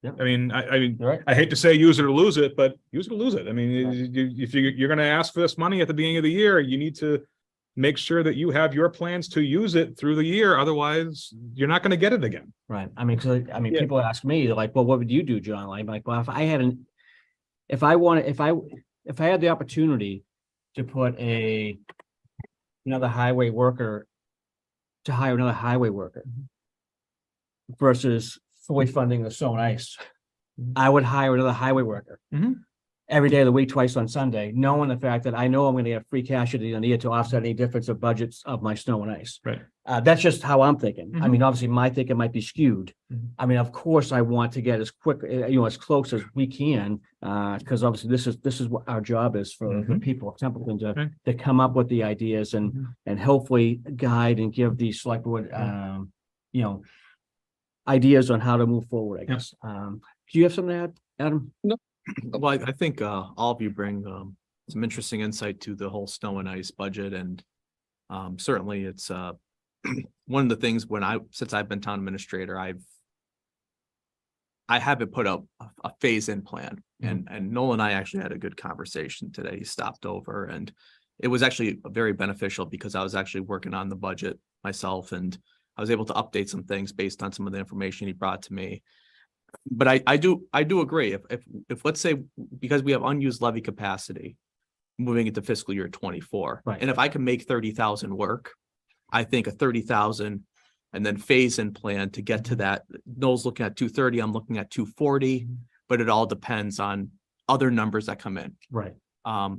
Yeah. I mean, You're right. I hate to say use it or lose it, but use it or lose it. I mean, if you're going to ask for this money at the beginning of the year, you need to make sure that you have your plans to use it through the year. Otherwise, you're not going to get it again. Right. I mean, Yeah. people ask me, they're like, well, what would you do, John? Like, well, if I had the opportunity to put another highway worker, to hire another highway worker versus fully funding the snow and ice, I would hire another highway worker Mhm. every day of the week, twice on Sunday, knowing the fact that I know I'm going to have free cash at the end of the year to offset any difference of budgets of my snow and ice. Right. That's just how I'm thinking. I Mhm. mean, obviously my thinking might be skewed. Mhm. I mean, of course, I want to get as quick, as close as we can, because obviously this is what our job is for the people of Templeton Right. to come up with the ideas and hopefully guide and give the select board, ideas on how to move forward, I Yep. guess. Do you have something to add, Adam? Well, I think all of you bring some interesting insight to the whole snow and ice budget, and certainly it's one of the things since I've been town administrator, I haven't put up a phase-in plan, and Noel and I actually had a good conversation today. He stopped over, and it was actually very beneficial because I was actually working on the budget myself, and I was able to update some things based on some of the information he brought to me. But I do agree. If let's say, because we have unused levy capacity moving into fiscal year 24, Right. and if I can make 30,000 work, I think a 30,000 and then phase in plan to get to that. Noel's looking at 230, I'm looking at 240, but it all depends on other numbers that come in. Right. I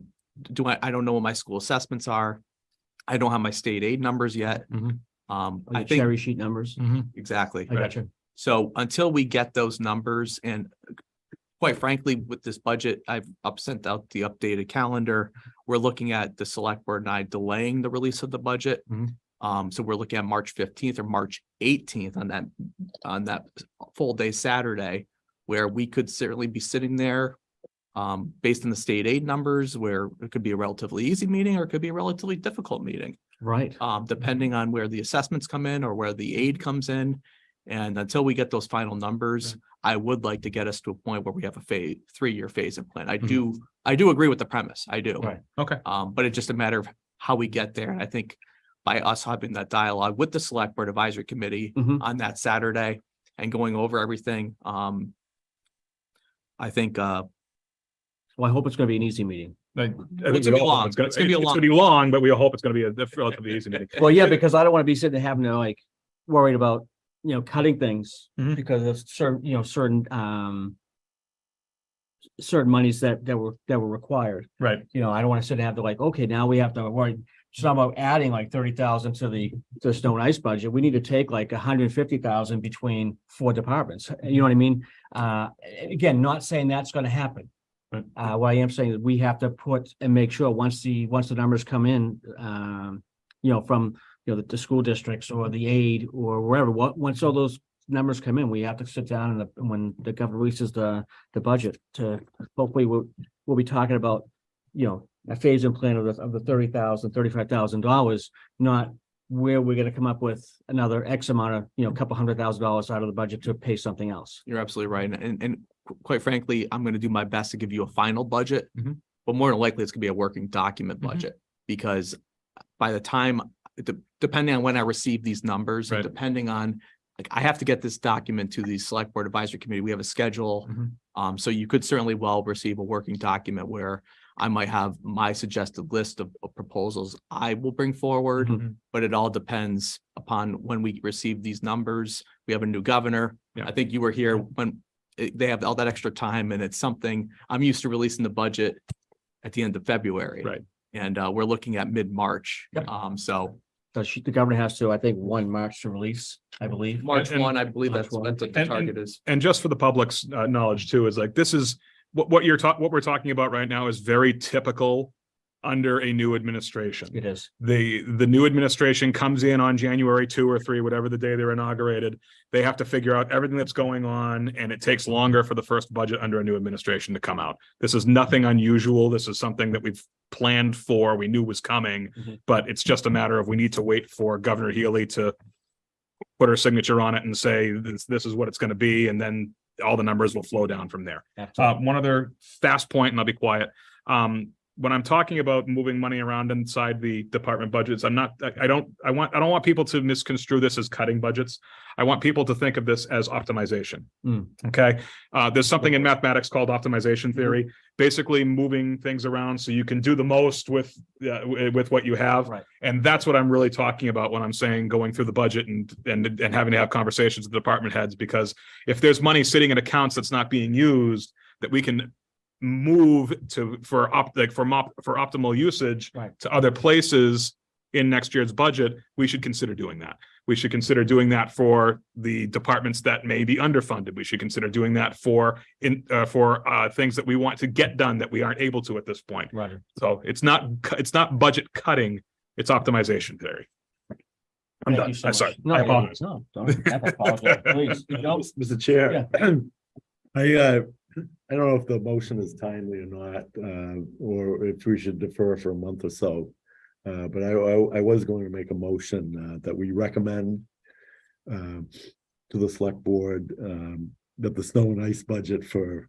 don't know what my school assessments are. I don't have my state aid numbers yet. Mhm. I think Cherry sheet numbers. exactly. I got you. So until we get those numbers, and quite frankly, with this budget, I've sent out the updated calendar. We're looking at the select board and I delaying the release of the budget. So we're looking at March 15th or March 18th on that full day Saturday, where we could certainly be sitting there based on the state aid numbers, where it could be a relatively easy meeting or it could be a relatively difficult meeting. Right. Depending on where the assessments come in or where the aid comes in. And until we get those final numbers, I would like to get us to a point where we have a 3-year phase in plan. I do agree with the premise. I do. Right. Okay. But it's just a matter of how we get there. And I think by us having that dialogue with the select board advisory committee Mhm. on that Saturday and going over everything, I think, Well, I hope it's going to be an easy meeting. Like, It's gonna be long. It's gonna be a long. be long, but we hope it's gonna be a relatively easy meeting. Well, yeah, because I don't want to be sitting there having to like worried about, cutting things Mhm. because of certain monies that were required. Right. I don't want to sit and have to like, okay, now we have to worry. Somehow adding like 30,000 to the snow and ice budget. We need to take like 150,000 between 4 departments. You know what I mean? Again, not saying that's going to happen. Right. What I am saying is we have to put and make sure once the numbers come in, from the school districts or the aid or wherever. Once all those numbers come in, we have to sit down and when the governor releases the budget to hopefully we'll be talking about a phase-in plan of the $30,000, $35,000, not where we're going to come up with another X amount of couple $100,000 out of the budget to pay something else. You're absolutely right. And quite frankly, I'm going to do my best to give you a final budget, Mhm. but more than likely it's going to be a working document Mhm. budget because by the time, depending on when I receive these numbers and Right. depending on, like, I have to get this document to the select board advisory committee. We have a schedule. Mhm. So you could certainly well receive a working document where I might have my suggested list of proposals I will bring forward, Mhm. but it all depends upon when we receive these numbers. We have a new governor. Yeah. I think you were here when they have all that extra time and it's something I'm used to releasing the budget at the end of February. Right. And we're looking at mid-March. Yep. So The governor has to, I think, 1 March to release, I believe. March And- 1, I believe March that's 1. what the target is. And just for the public's knowledge too, is like, this is what we're talking about right now is very typical under a new administration. It is. The new administration comes in on January 2 or 3, whatever the day they're inaugurated. They have to figure out everything that's going on, and it takes longer for the first budget under a new administration to come out. This is nothing unusual. This is something that we've planned for, we knew was coming, Mhm. but it's just a matter of we need to wait for Governor Healy to put her signature on it and say, this is what it's going to be, and then all the numbers will flow down from there. Absolutely. One other fast point, and I'll be quiet. When I'm talking about moving money around inside the department budgets, I don't want people to misconstrue this as cutting budgets. I want people to think of this as optimization. Mm. Okay. There's something in mathematics called optimization theory, basically moving things around so you can do the most with what you have. Right. And that's what I'm really talking about when I'm saying going through the budget and having to have conversations with the department heads, because if there's money sitting in accounts that's not being used, that we can move for optimal usage Right. to other places in next year's budget, we should consider doing that. We should consider doing that for the departments that may be underfunded. We should consider doing that for things that we want to get done that we aren't able to at this point. Roger. So it's not budget cutting, it's optimization theory. I'm Thank done. you so I'm sorry. much. No, I apologize. No, don't have to apologize, please. No, Mr. Chair, I don't know if the motion is timely or not, or if we should defer for a month or so. But I was going to make a motion that we recommend to the select board that the snow and ice budget for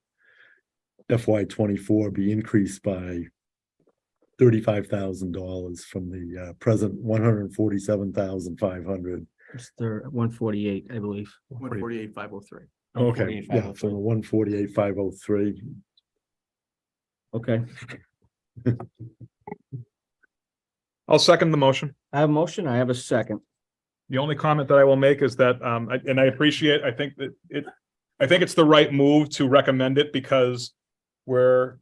FY24 be increased by $35,000 from the present $147,500. it's the 148, I believe. 148,503. Okay. Yeah, from the 148,503. Okay, I'll second the motion. I have a motion, I have a second. The only comment that I will make is that, and I appreciate, I think it's the right move to recommend it because we're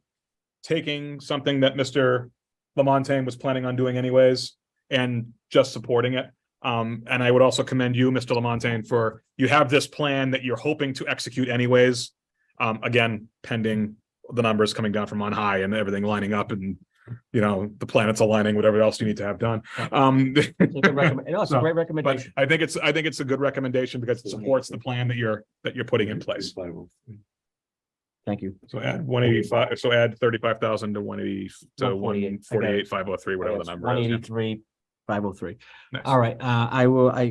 taking something that Mr. Lamontagne was planning on doing anyways and just supporting it. And I would also commend you, Mr. Lamontagne, for you have this plan that you're hoping to execute anyways. Again, pending the numbers coming down from on high and everything lining up and, the planets aligning, whatever else you need to have done. It's a good no, it's a No, great But recommendation. I think it's a good recommendation because it supports the plan that you're putting in place. Thank you. So add 185, so add 35,000 to 180 to 148. 148,503, whatever the number is. 183, 503. Nice. All right, I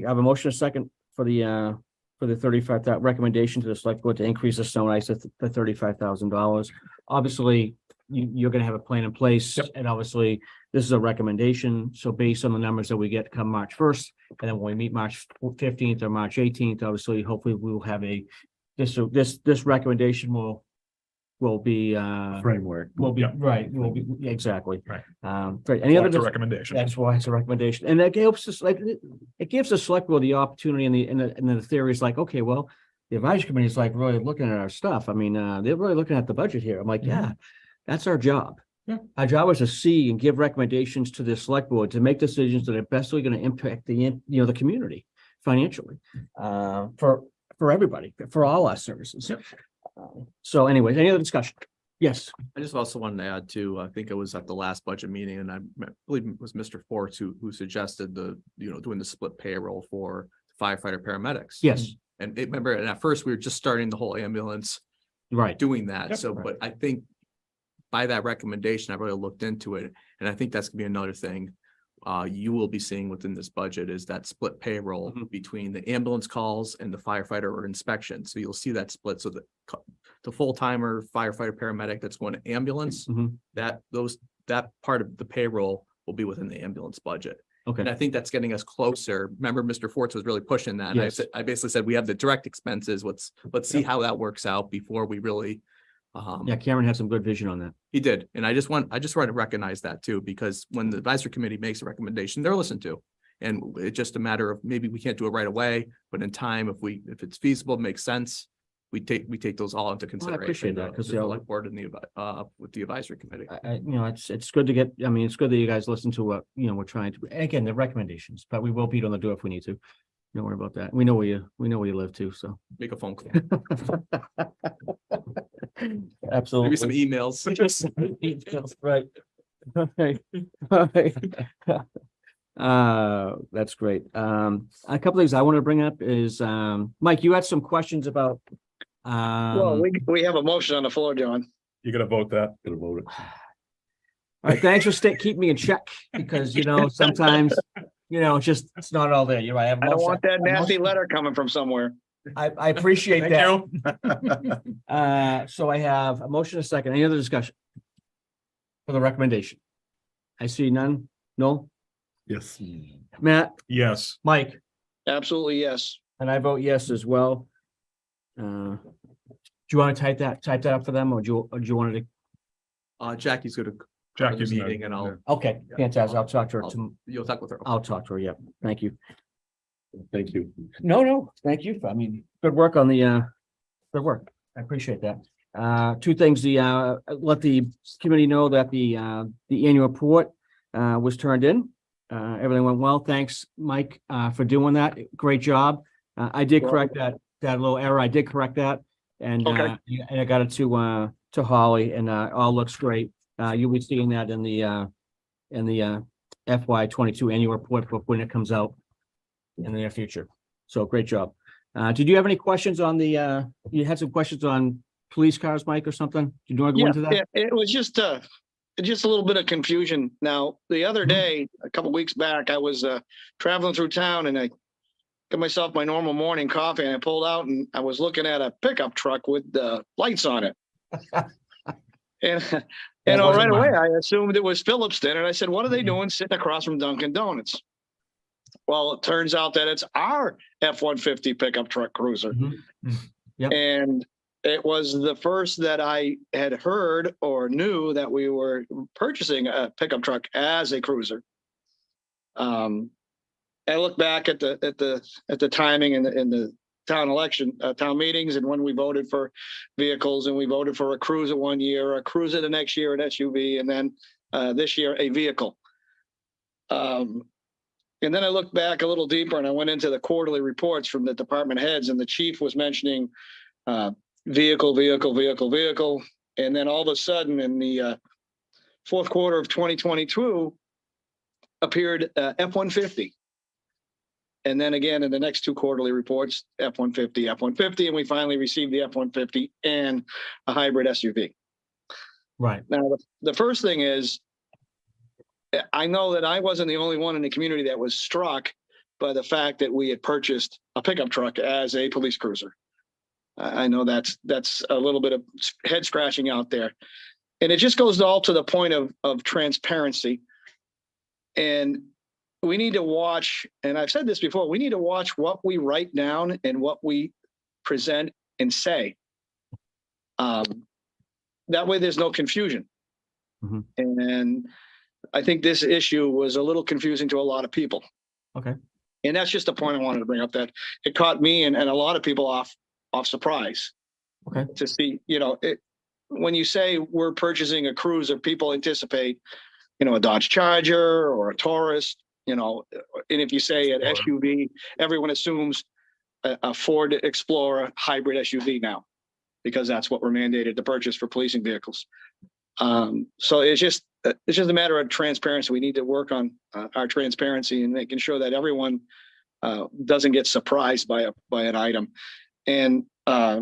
have a motion, a second for the 35, that recommendation to the select board to increase the snow and ice to $35,000. Obviously, you're gonna have a plan in place. Yep. And obviously, this is a recommendation. So based on the numbers that we get come March 1st, and then when we meet March 15th or March 18th, obviously, hopefully we will have this recommendation will will be, Framework. will be, Yeah. right, will be, yeah, exactly. Right. Right, any other, Select a recommendation. that's why it's a recommendation, and that helps us, like, it gives the select board the opportunity and the theory is like, okay, well, the advisory committee is like really looking at our stuff. I mean, they're really looking at the budget here. I'm like, yeah, that's our job. Yeah. Our job is to see and give recommendations to the select board to make decisions that are bestly going to impact the community financially, for everybody, for all our services. Yep. So anyways, any other discussion? Yes. I just also wanted to add to, I think it was at the last budget meeting, and I believe it was Mr. Forts who suggested doing the split payroll for firefighter paramedics. Yes, And remember, and at first we were just starting the whole ambulance right. doing that. Yep. So, but I think by that recommendation, I really looked into it, and I think that's gonna be another thing you will be seeing within this budget is that split payroll between the ambulance calls and the firefighter or inspection. So you'll see that split. So the full timer firefighter paramedic that's going to ambulance, Mhm. that part of the payroll will be within the ambulance budget. And Okay, I think that's getting us closer. Remember, Mr. Forts was really pushing that. And Yes. I basically said, we have the direct expenses. Let's see how that works out before we really. yeah, Cameron had some good vision on that. He did. And I just want to recognize that too, because when the advisory committee makes a recommendation, they're listened to. And it's just a matter of maybe we can't do it right away, but in time, if it's feasible, makes sense, we take those all into consideration. appreciate that, 'cause, The select board and with the advisory committee. It's good to get, I mean, it's good that you guys listen to what, we're trying to, and again, the recommendations, but we will beat on the door if we need to. Don't worry about that. We know where you live too, so. Make a phone call, Absolutely. maybe some emails. Right. Okay. That's great. A couple things I want to bring up is, Mike, you had some questions about. Well, we have a motion on the floor, John. You gotta vote that. Gonna vote it. All right, thanks for keep me in check, because, sometimes, it's not all there. You're right. I don't want that nasty letter coming from somewhere. I appreciate Thank that. you. So I have a motion, a second. Any other discussion? For the recommendation? I see none. No? Yes. Matt, Yes. Mike, Absolutely, yes. and I vote yes as well. Do you want to type that up for them, or do you want to? Jackie's gonna. Jackie's in meeting and I'll, Okay, fantastic. I'll talk to her. you'll talk with her. I'll talk to her. Yeah, thank you. Thank you. No, thank you. I mean, good work on good work. I appreciate that. Two things, let the committee know that the annual report, was turned in. Everything went well. Thanks, Mike, for doing that. Great job. I did correct that little error. I did correct that. And, Okay. and I got it to Holly, and, all looks great. You'll be seeing that in the FY22 annual report book when it comes out in the near future. So great job. Did you have any questions on you had some questions on police cars, Mike, or something? Do you want to go into that? Yeah, it was just a little bit of confusion. Now, the other day, a couple weeks back, I was traveling through town and I got myself my normal morning coffee and I pulled out and I was looking at a pickup truck with the lights on it. And wasn't right away, mine. I assumed it was Phillipston. And I said, what are they doing sitting across from Dunkin' Donuts? Well, it turns out that it's our F-150 pickup truck cruiser. Mhm. Yep. And it was the first that I had heard or knew that we were purchasing a pickup truck as a cruiser. I look back at the timing in the town election, town meetings, and when we voted for vehicles, and we voted for a cruiser one year, a cruiser the next year, an SUV, and then this year a vehicle. And then I looked back a little deeper, and I went into the quarterly reports from the department heads, and the chief was mentioning vehicle, and then all of a sudden in the fourth quarter of 2022 appeared F-150. And then again, in the next two quarterly reports, F-150, and we finally received the F-150 and a hybrid SUV. Right. Now, the first thing is, I know that I wasn't the only one in the community that was struck by the fact that we had purchased a pickup truck as a police cruiser. I know that's a little bit of head scratching out there. And it just goes all to the point of transparency. And we need to watch, and I've said this before, we need to watch what we write down and what we present and say. that way there's no confusion. Mhm. And I think this issue was a little confusing to a lot of people. Okay. And that's just a point I wanted to bring up, that it caught me and a lot of people off surprise. Okay. To see, when you say we're purchasing a cruiser, people anticipate, a Dodge Charger or a Taurus, and if you say an SUV, everyone assumes a Ford Explorer hybrid SUV now, because that's what we're mandated to purchase for policing vehicles. So it's just a matter of transparency. We need to work on our transparency and making sure that everyone doesn't get surprised by an item. And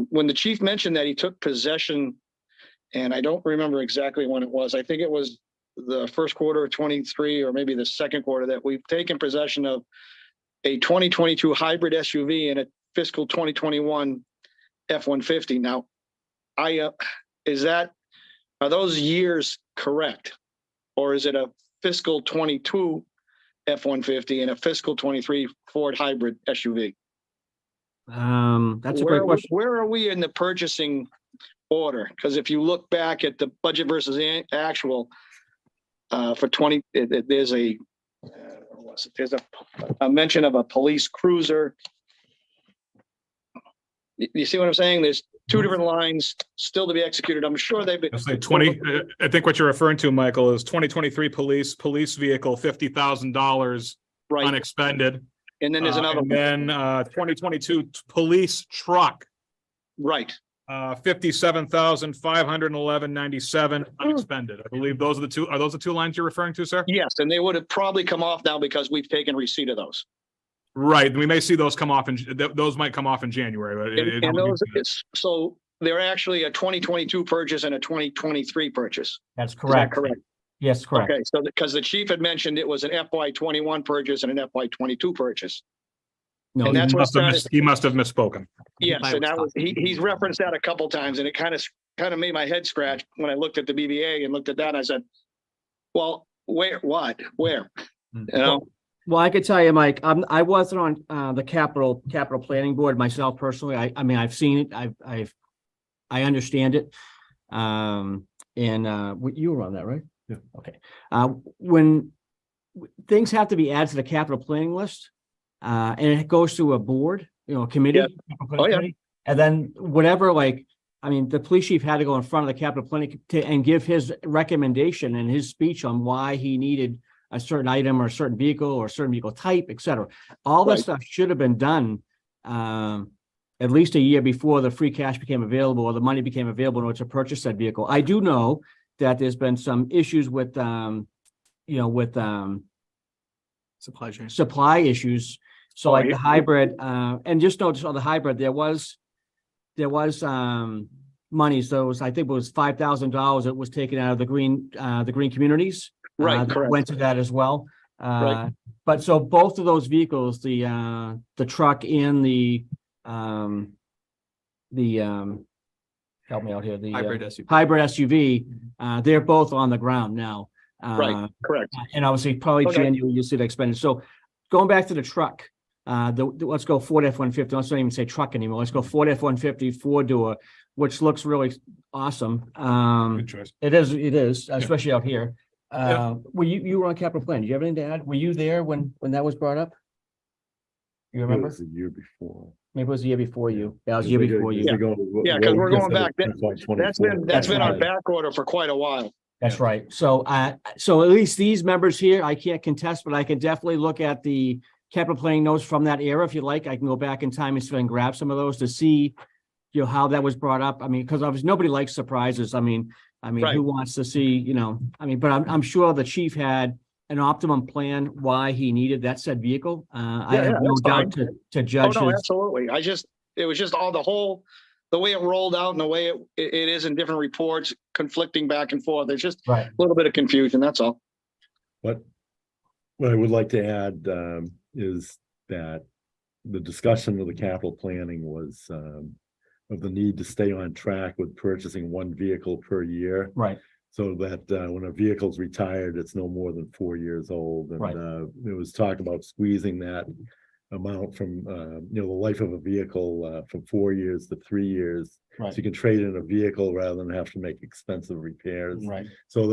when the chief mentioned that he took possession, and I don't remember exactly when it was, I think it was the first quarter of 23 or maybe the second quarter, that we've taken possession of a 2022 hybrid SUV and a fiscal 2021 F-150. Now, are those years correct? Or is it a fiscal 22 F-150 and a fiscal 23 Ford hybrid SUV? That's a great question. Where are we in the purchasing order? Because if you look back at the budget versus actual for 20, there's a mention of a police cruiser. You see what I'm saying? There's two different lines still to be executed. I'm sure they've been. It's like 20, I think what you're referring to, Michael, is 2023 police vehicle, $50,000 Right. unexpended. And then there's another And one. then 2022 police truck, Right. 57,511.97 unexpended. I believe those are the two. Are those the two lines you're referring to, sir? Yes, and they would have probably come off now because we've taken receipt of those. Right. We may see those come off, and those might come off in January. But And those, so they're actually a 2022 purchase and a 2023 purchase. That's Is that correct. correct? Yes, correct. Okay, so because the chief had mentioned it was an FY21 purchase and an FY22 purchase. No, And that's what he must have misspoken. Yes, and that was, he's referenced that a couple times, and it kind of made my head scratch when I looked at the BBA and looked at that, and I said, well, where? well, I could tell you, Mike, I wasn't on the capital planning board myself personally. I mean, I've seen it. I understand it. And you were on that, right? Yeah. Okay. When things have to be added to the capital planning list, and it goes through a board, a committee. Yeah. Oh, yeah. And then whatever, the police chief had to go in front of the capital planning and give his recommendation and his speech on why he needed a certain item or a certain vehicle or a certain vehicle type, et cetera. All that Right. stuff should have been done at least a year before the free cash became available or the money became available in order to purchase that vehicle. I do know that there's been some issues with, supply issues. So like the hybrid, and just notice on the hybrid, there was money. So I think it was $5,000 that was taken out of the green communities. Right, That correct. went to that as well. Right. But so both of those vehicles, the truck and the help me out here, the Hybrid SUV. hybrid SUV, they're both on the ground now. Right, correct. And obviously probably Okay. January you see the expenditure. So going back to the truck, let's go Ford F-150. Let's not even say truck anymore. Let's go Ford F-150 4-door, which looks really awesome. Good choice. It is, especially out here. Yeah. Were you were on capital plan? Do you have anything to add? Were you there when that was brought up? You It remember? was the year before. Maybe it was the year before you. That was the year before you. Yeah, because we're going back. That's been on back order for quite a while. That's right. So, so at least these members here, I can't contest, but I can definitely look at the capital planning notes from that era. If you like, I can go back in time and grab some of those to see, how that was brought up. I mean, because obviously nobody likes surprises. I mean, Right. who wants to see, but I'm sure the chief had an optimum plan why he needed that said vehicle. I have no that's fine. doubt to Oh, judge no, his. absolutely. It was just all the way it rolled out and the way it is in different reports, conflicting back and forth. There's just Right. a little bit of confusion. That's all. What I would like to add is that the discussion of the capital planning was of the need to stay on track with purchasing one vehicle per year. Right. So that when a vehicle's retired, it's no more than 4 years old. And Right. it was talk about squeezing that amount from, the life of a vehicle, from 4 years to 3 years. So you can trade in a vehicle rather than have to make expensive repairs. Right. So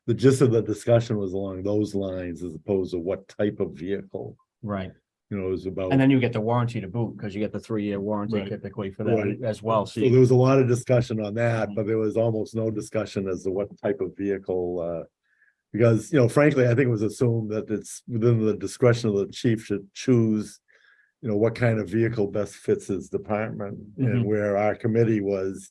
the gist of the discussion was along those lines as opposed to what type of vehicle, Right. it was about. And then you get the warranty to boot because you get the 3-year warranty Right. typically for that Right. as well. So there was a lot of discussion on that, Mhm. but there was almost no discussion as to what type of vehicle, because, frankly, I think it was assumed that it's within the discretion of the chief to choose, what kind of vehicle best fits his department, and Mhm. where our committee was,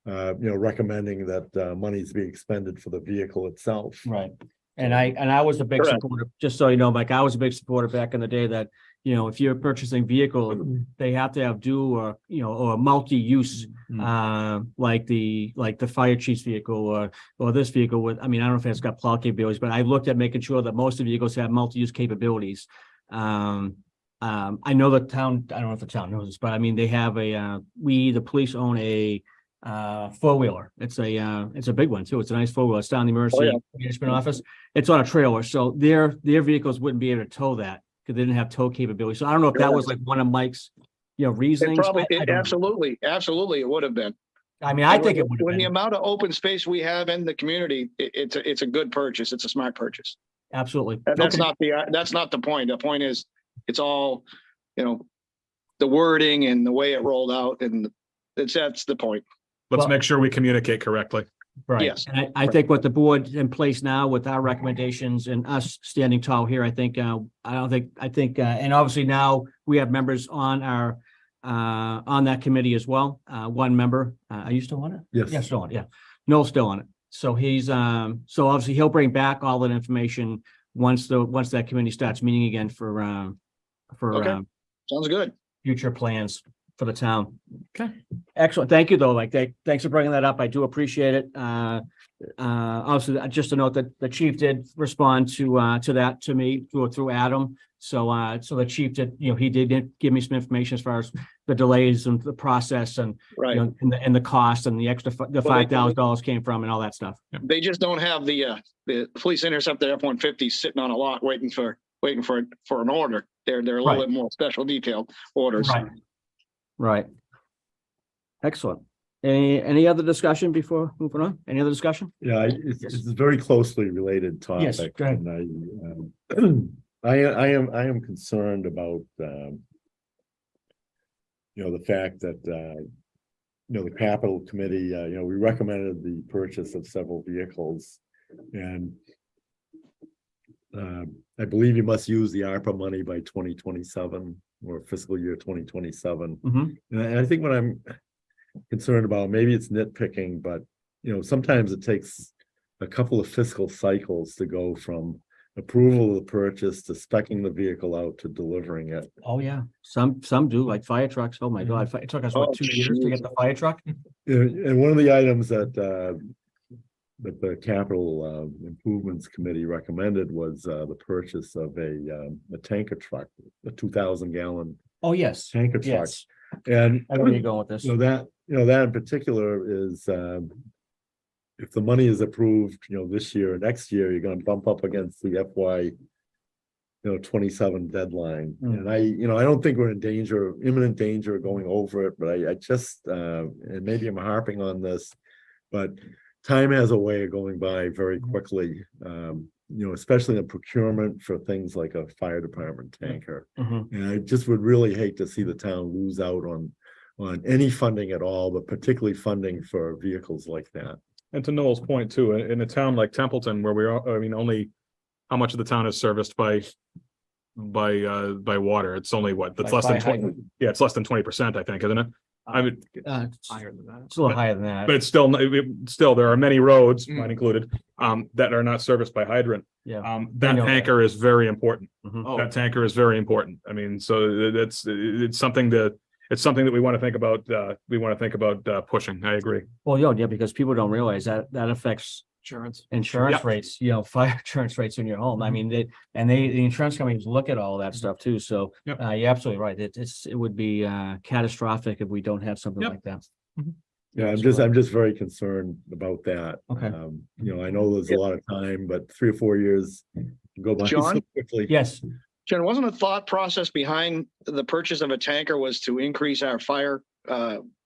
recommending that money's be expended for the vehicle itself. Right. And I was a big Correct. supporter, just so you know, Mike, I was a big supporter back in the day that, if you're purchasing vehicle, they have to have dual or multi-use, like the fire chief's vehicle or this vehicle with, I don't know if it's got plow capabilities, but I looked at making sure that most of the vehicles have multi-use capabilities. I know the town, I don't know if the town knows this, but they have the police own a four-wheeler. It's a big one too. It's a nice four-wheeler. It's down in the emergency management office. It's on a trailer, so their vehicles wouldn't be able to tow that because they didn't have tow capability. So I don't know if that was like one of Mike's, It reasonings. probably, I don't know. absolutely, it would have been. I think it would have When the been. amount of open space we have in the community, it's a good purchase. It's a smart purchase. Absolutely. That's Okay. that's not the point. The point is, it's all, the wording and the way it rolled out, and that's the point. Let's Well- make sure we communicate correctly. Right. Yes. And I think what the board in place now with our recommendations and us standing tall here, I think, and obviously now we have members on on that committee as well. One member, are you still on it? Yes. Yeah, still on it. Yeah. Noel's still on it. So he's, so obviously he'll bring back all that information once that committee starts meeting again for Okay. Sounds good. future plans for the town. Okay. Excellent. Thank you, though. Thanks for bringing that up. I do appreciate it. Also, just to note that the chief did respond to me through Adam. So the chief did, he did give me some information as far as the delays and the process and, Right. and the cost and the extra, the $5,000 came from and all that stuff. They just don't have the police interceptor F-150 sitting on a lot waiting for an order. They're a little Right. bit more special detail orders. Right. Right. Excellent. Any other discussion before moving on? Any other discussion? Yeah, it's a very closely related topic. Yes, go ahead. And I am concerned about, the fact that, the capital committee, we recommended the purchase of several vehicles. And I believe you must use the ARPA money by 2027 or fiscal year 2027. Mhm. And I think what I'm concerned about, maybe it's nitpicking, but sometimes it takes a couple of fiscal cycles to go from approval of the purchase to speccing the vehicle out to delivering it. Oh, yeah. Some do, like fire trucks. Oh, my God. It took us, Oh, 2 years to get the fire truck? And one of the items that the capital improvements committee recommended was the purchase of a tanker truck, a 2,000-gallon Oh, yes. tanker truck. Yes. And I know where you're going with this. that in particular is, if the money is approved, this year or next year, you're gonna bump up against the FY 27 deadline. Mm. And I don't think we're in imminent danger of going over it, but I just, and maybe I'm harping on this, but time has a way of going by very quickly, especially in procurement for things like a fire department tanker. Mhm. And I just would really hate to see the town lose out on any funding at all, but particularly funding for vehicles like that. And to Noel's point too, in a town like Templeton, where we are, only how much of the town is serviced by water? It's only what? That's By less than high- 20. Yeah, it's less than 20%, I think, isn't it? I would, It's Higher than that. a little higher than that. but it's still, there are many roads, Mm. mine included, that are not serviced by hydrant. Yeah. That know that. tanker is very important. Mhm. That tanker is very important. So it's something that we want to think about. We want to think about pushing. I agree. Well, yeah, because people don't realize that affects Insurance. insurance Yeah. rates, fire insurance rates in your home. I mean, the insurance companies look at all that stuff too. So Yep. you're absolutely right. It would be catastrophic if we don't have something Yep. like that. Yeah, I'm just very concerned about that. Okay. I know there's a lot of time, but 3 or 4 years go by so John? quickly. Yes. Jen, wasn't a thought process behind the purchase of a tanker was to increase our fire?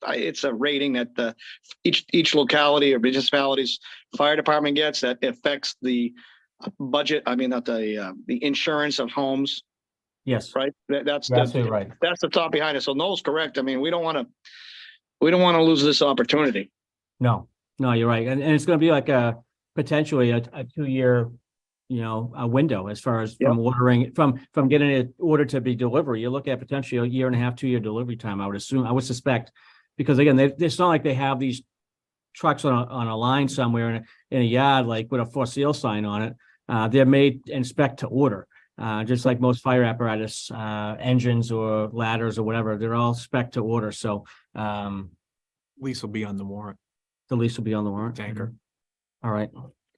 It's a rating that each locality or municipality's fire department gets that affects the budget. I mean, not the insurance of homes, Yes, right? That's you're absolutely right. that's the thought behind it. So Noel's correct. I mean, we don't want to lose this opportunity. No, you're right. And it's going to be like potentially a 2-year, a window as far as from ordering, from getting it ordered to be delivery. You look at potentially a 1.5 to 2 year delivery time, I would suspect. Because again, it's not like they have these trucks on a line somewhere in a yard, like with a for sale sign on it. They're made and spec to order. Just like most fire apparatus, engines or ladders or whatever, they're all spec to order. So Lease will be on the warrant. the lease will be on the warrant. Tanker. All right.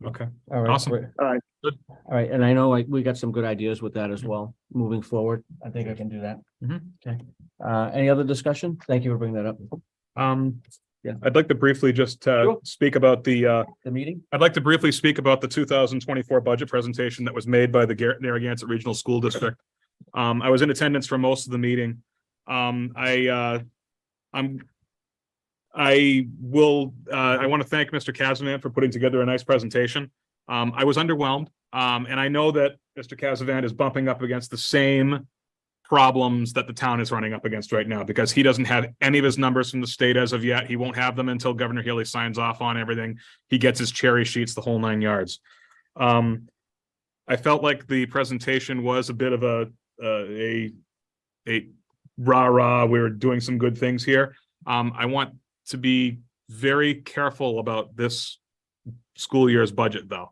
Okay. All right. Awesome. great. All right. Good. All right. And I know we got some good ideas with that as well, moving forward. I think I can do that. Mhm. Okay. Any other discussion? Thank you for bringing that up. Yeah. I'd like to briefly just Sure. speak about the The meeting? I'd like to briefly speak about the 2024 budget presentation that was made by the Narragansett Regional School District. I was in attendance for most of the meeting. I want to thank Mr. Casavan for putting together a nice presentation. I was underwhelmed, and I know that Mr. Casavan is bumping up against the same problems that the town is running up against right now, because he doesn't have any of his numbers from the state as of yet. He won't have them until Governor Healy signs off on everything. He gets his cherry sheets, the whole 9 yards. I felt like the presentation was a bit of a rah-rah, we're doing some good things here. I want to be very careful about this school year's budget, though.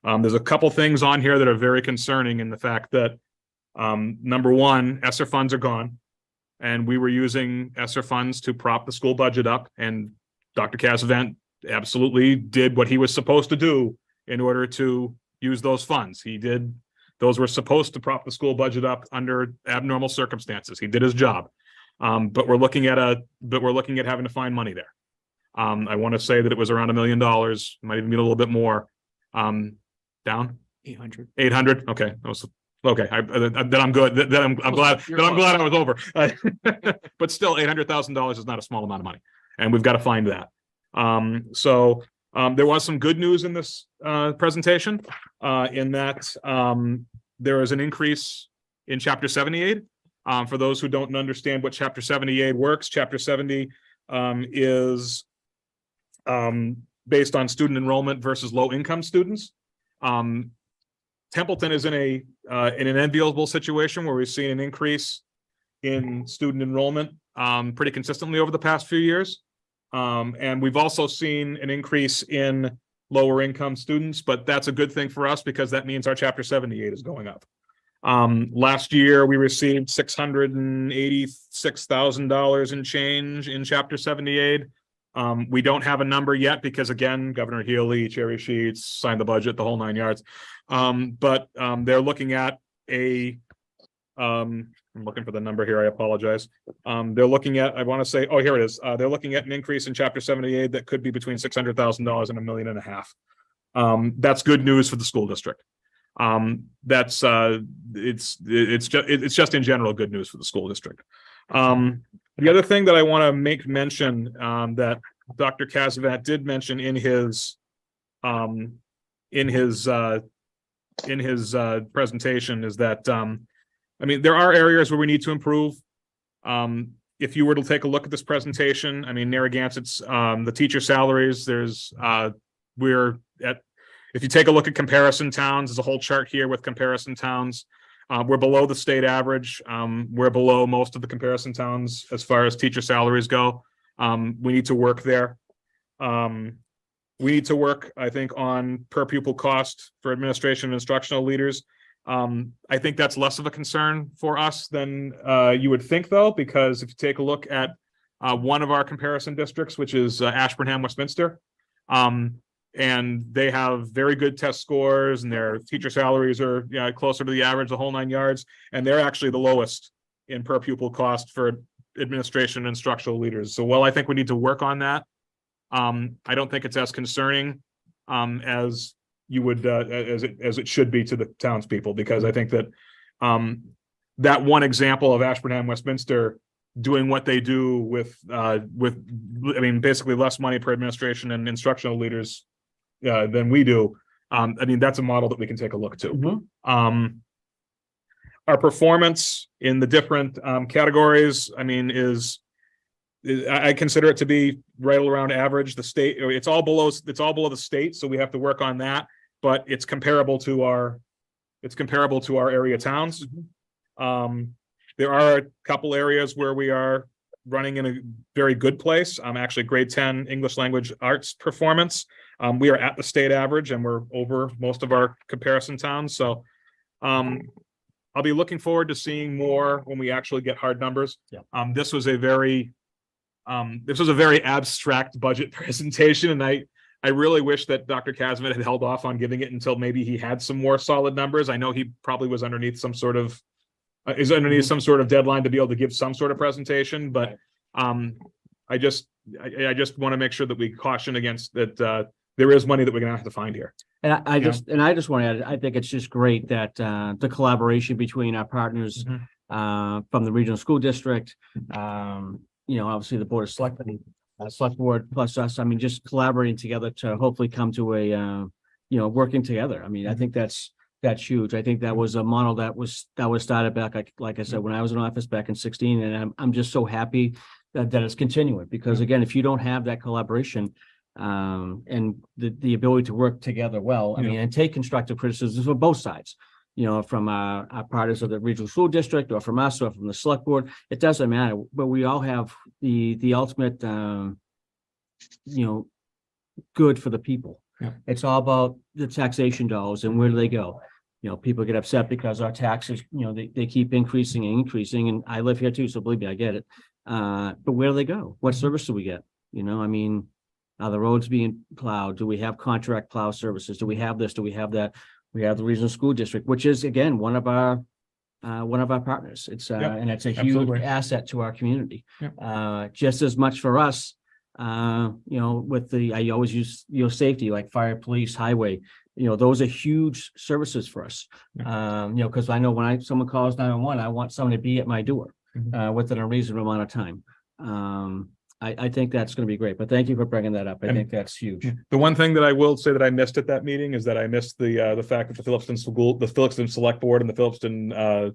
There's a couple things on here that are very concerning in the fact that number one, ESSER funds are gone, and we were using ESSER funds to prop the school budget up, and Dr. Casavan absolutely did what he was supposed to do in order to use those funds. Those were supposed to prop the school budget up under abnormal circumstances. He did his job. But we're looking at having to find money there. I want to say that it was around $1 million, might even be a little bit more. Down 800. 800. Okay. Okay. Then I'm good. Then I'm glad I was over. But still, $800,000 is not a small amount of money, and we've got to find that. There was some good news in this presentation, in that there is an increase in Chapter 78. For those who don't understand what Chapter 78 works, Chapter 70 is based on student enrollment versus low-income students. Templeton is in an enviable situation where we've seen an increase in student enrollment pretty consistently over the past few years. And we've also seen an increase in lower income students, but that's a good thing for us because that means our Chapter 78 is going up. Last year, we received $686,000 in change in Chapter 78. We don't have a number yet because, again, Governor Healy, cherry sheets, signed the budget, the whole 9 yards. But they're looking at I'm looking for the number here. I apologize. They're looking at, I want to say, oh, here it is. They're looking at an increase in Chapter 78 that could be between $600,000 and $1.5 million. That's good news for the school district. It's just in general good news for the school district. The other thing that I want to make mention, that Dr. Casavat did mention in his presentation is that, I mean, there are areas where we need to improve. If you were to take a look at this presentation, I mean, Narragansett's, the teacher salaries, if you take a look at comparison towns, there's a whole chart here with comparison towns. We're below the state average. We're below most of the comparison towns as far as teacher salaries go. We need to work there. We need to work, I think, on per pupil cost for administration and instructional leaders. I think that's less of a concern for us than you would think, though, because if you take a look at one of our comparison districts, which is Ashburnham, Westminster, and they have very good test scores and their teacher salaries are closer to the average, the whole 9 yards, and they're actually the lowest in per pupil cost for administration and instructional leaders. So while I think we need to work on that, I don't think it's as concerning as you would as it should be to the townspeople, because I think that that one example of Ashburnham, Westminster doing what they do with, I mean, basically less money per administration and instructional leaders than we do. I mean, that's a model that we can take a look to. Mhm. Our performance in the different categories, I mean, I consider it to be right around average. The state, it's all below the state, so we have to work on that. But it's comparable to our area towns. There are a couple areas where we are running in a very good place. Actually, grade 10 English language arts performance. We are at the state average, and we're over most of our comparison towns. So, I'll be looking forward to seeing more when we actually get hard numbers. Yeah. This was a very abstract budget presentation, and I really wish that Dr. Kazimit had held off on giving it until maybe he had some more solid numbers. I know he probably was underneath some sort of some sort of deadline to be able to give some sort of presentation, but I just want to make sure that we caution against that. There is money that we're gonna have to find here. And I just want to add, I think it's just great that the collaboration between our partners from the regional school district, obviously the board of selectmen, select board plus us. I mean, just collaborating together to hopefully come to a working together. I mean, I think that's huge. I think that was a model that was started back, like I said, when I was in office back in 2016, and I'm just so happy that it's continuing, because again, if you don't have that collaboration and the ability to work together well, I mean, and take constructive criticism from both sides, from our partners of the regional school district, or from us, or from the select board, it doesn't matter, but we all have the ultimate, good for the people. Yeah. It's all about the taxation dollars and where do they go? People get upset because our taxes, they keep increasing and increasing, and I live here too, so believe me, I get it. But where do they go? What service do we get? I mean, are the roads being plowed? Do we have contract plow services? Do we have this? Do we have that? We have the regional school district, which is again one of our partners. It's and it's a huge absolutely. asset to our community. Yep. Just as much for us, with I always use safety, like fire, police, highway. Those are huge services for us. Because I know when someone calls 911, I want someone to be at my door within a reasonable amount of time. I think that's going to be great, but thank you for bringing that up. I think that's huge. The one thing that I will say that I missed at that meeting is that I missed the fact that the Phillipston Select Board and the Phillipston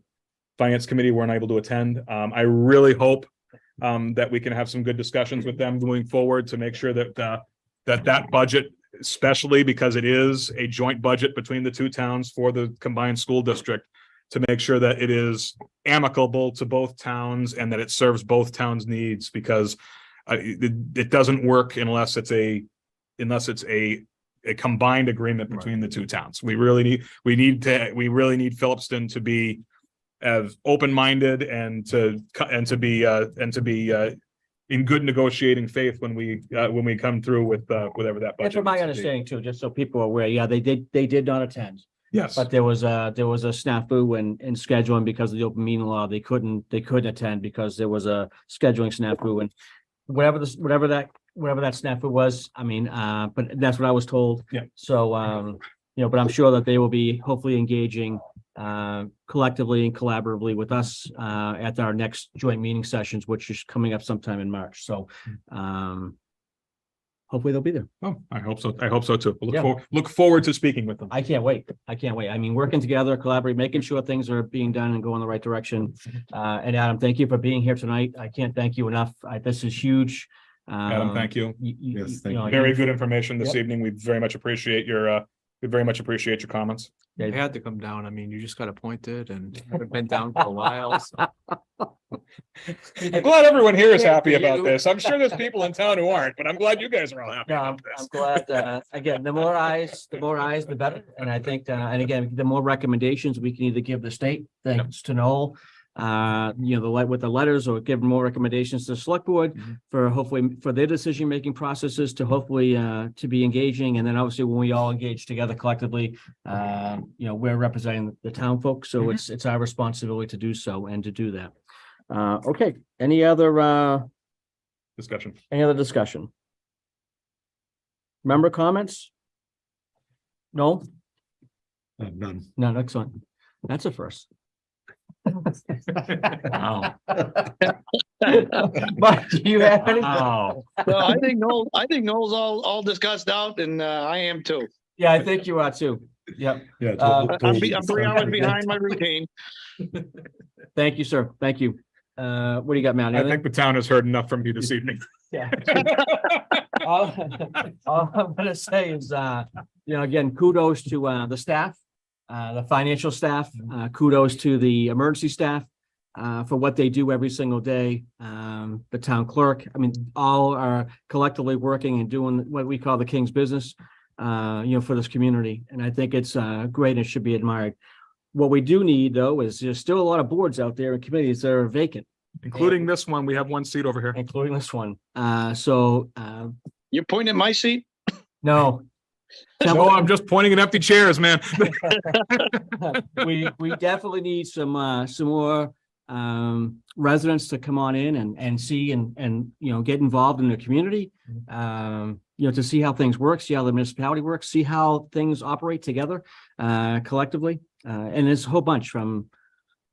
Finance Committee weren't able to attend. I really hope that we can have some good discussions with them moving forward to make sure that that budget, especially because it is a joint budget between the two towns for the combined school district, to make sure that it is amicable to both towns and that it serves both towns' needs, because it doesn't work unless it's a combined agreement between the two towns. We really need Phillipston to be as open-minded and to be in good negotiating faith when we come through with whatever that budget. That's from my needs to be. understanding too, just so people are aware. Yeah, they did not attend. Yes. But there was a snafu in scheduling because of the open meeting law. They couldn't attend because there was a scheduling snafu, and whatever that snafu was. I mean, but that's what I was told. Yeah. So, but I'm sure that they will be hopefully engaging collectively and collaboratively with us at our next joint meeting sessions, which is coming up sometime in March. So, hopefully they'll be there. Oh, I hope so. I hope so too. Yeah. Look forward to speaking with them. I can't wait. I mean, working together, collaborate, making sure things are being done and going in the right direction. And Adam, thank you for being here tonight. I can't thank you enough. This is huge. Adam, thank you. Yes, thank you. Very good information this Yep. evening. We very much appreciate your comments. I had to come down. I mean, you just got appointed and haven't been down for a while. So. I'm glad everyone here is Yeah, happy about you. this. I'm sure there's people in town who aren't, but I'm glad you guys are all happy No, about I'm this. glad, again, the more eyes, the better. And I think, and again, the more recommendations we can either give the state, thanks to Nowell, with the letters, or give more recommendations to the select board for hopefully for their decision-making processes to hopefully to be engaging. And then obviously when we all engage together collectively, we're representing the town folks. So it's our responsibility to do so and to do that. Okay, any other Discussion. discussion? Member comments? No? None. No, excellent. That's a first. Wow. Mike, do you have any? Well, I think Noel's all discussed out, and I am too. Yeah, I think you are too. Yep. Yeah. I'm 3 hours behind my routine. Thank you, sir. Thank you. What do you got, Matt? I think the town has heard enough from you this evening. Yeah. All I'm gonna say is, again, kudos to the staff, the financial staff, kudos to the emergency staff for what they do every single day. The town clerk, I mean, all are collectively working and doing what we call the king's business, for this community. And I think it's great and should be admired. What we do need, though, is there's still a lot of boards out there and committees that are vacant, Including this one, we have one seat over here. including this one. You're pointing at my seat? No. No, I'm just pointing at empty chairs, man. We definitely need some more residents to come on in and see and get involved in the community. To see how things work, see how the municipality works, see how things operate together collectively. And there's a whole bunch from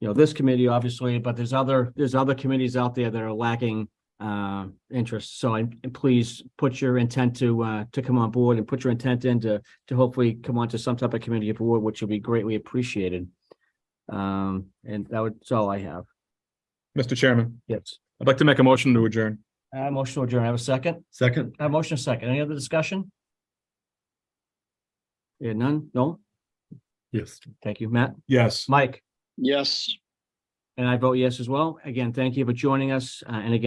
this committee, obviously, but there's other committees out there that are lacking interest. So please put your intent to come on board and put your intent in to hopefully come on to some type of committee board, which will be greatly appreciated. And that's all I have. Mr. Chairman, Yes. I'd like to make a motion to adjourn. Motion to adjourn. I have a second. Second, Motion second. Any other discussion? Yeah, none? No? yes. Thank you, Matt. Yes. Mike? Yes. And I vote yes as well. Again, thank you for joining us. And again,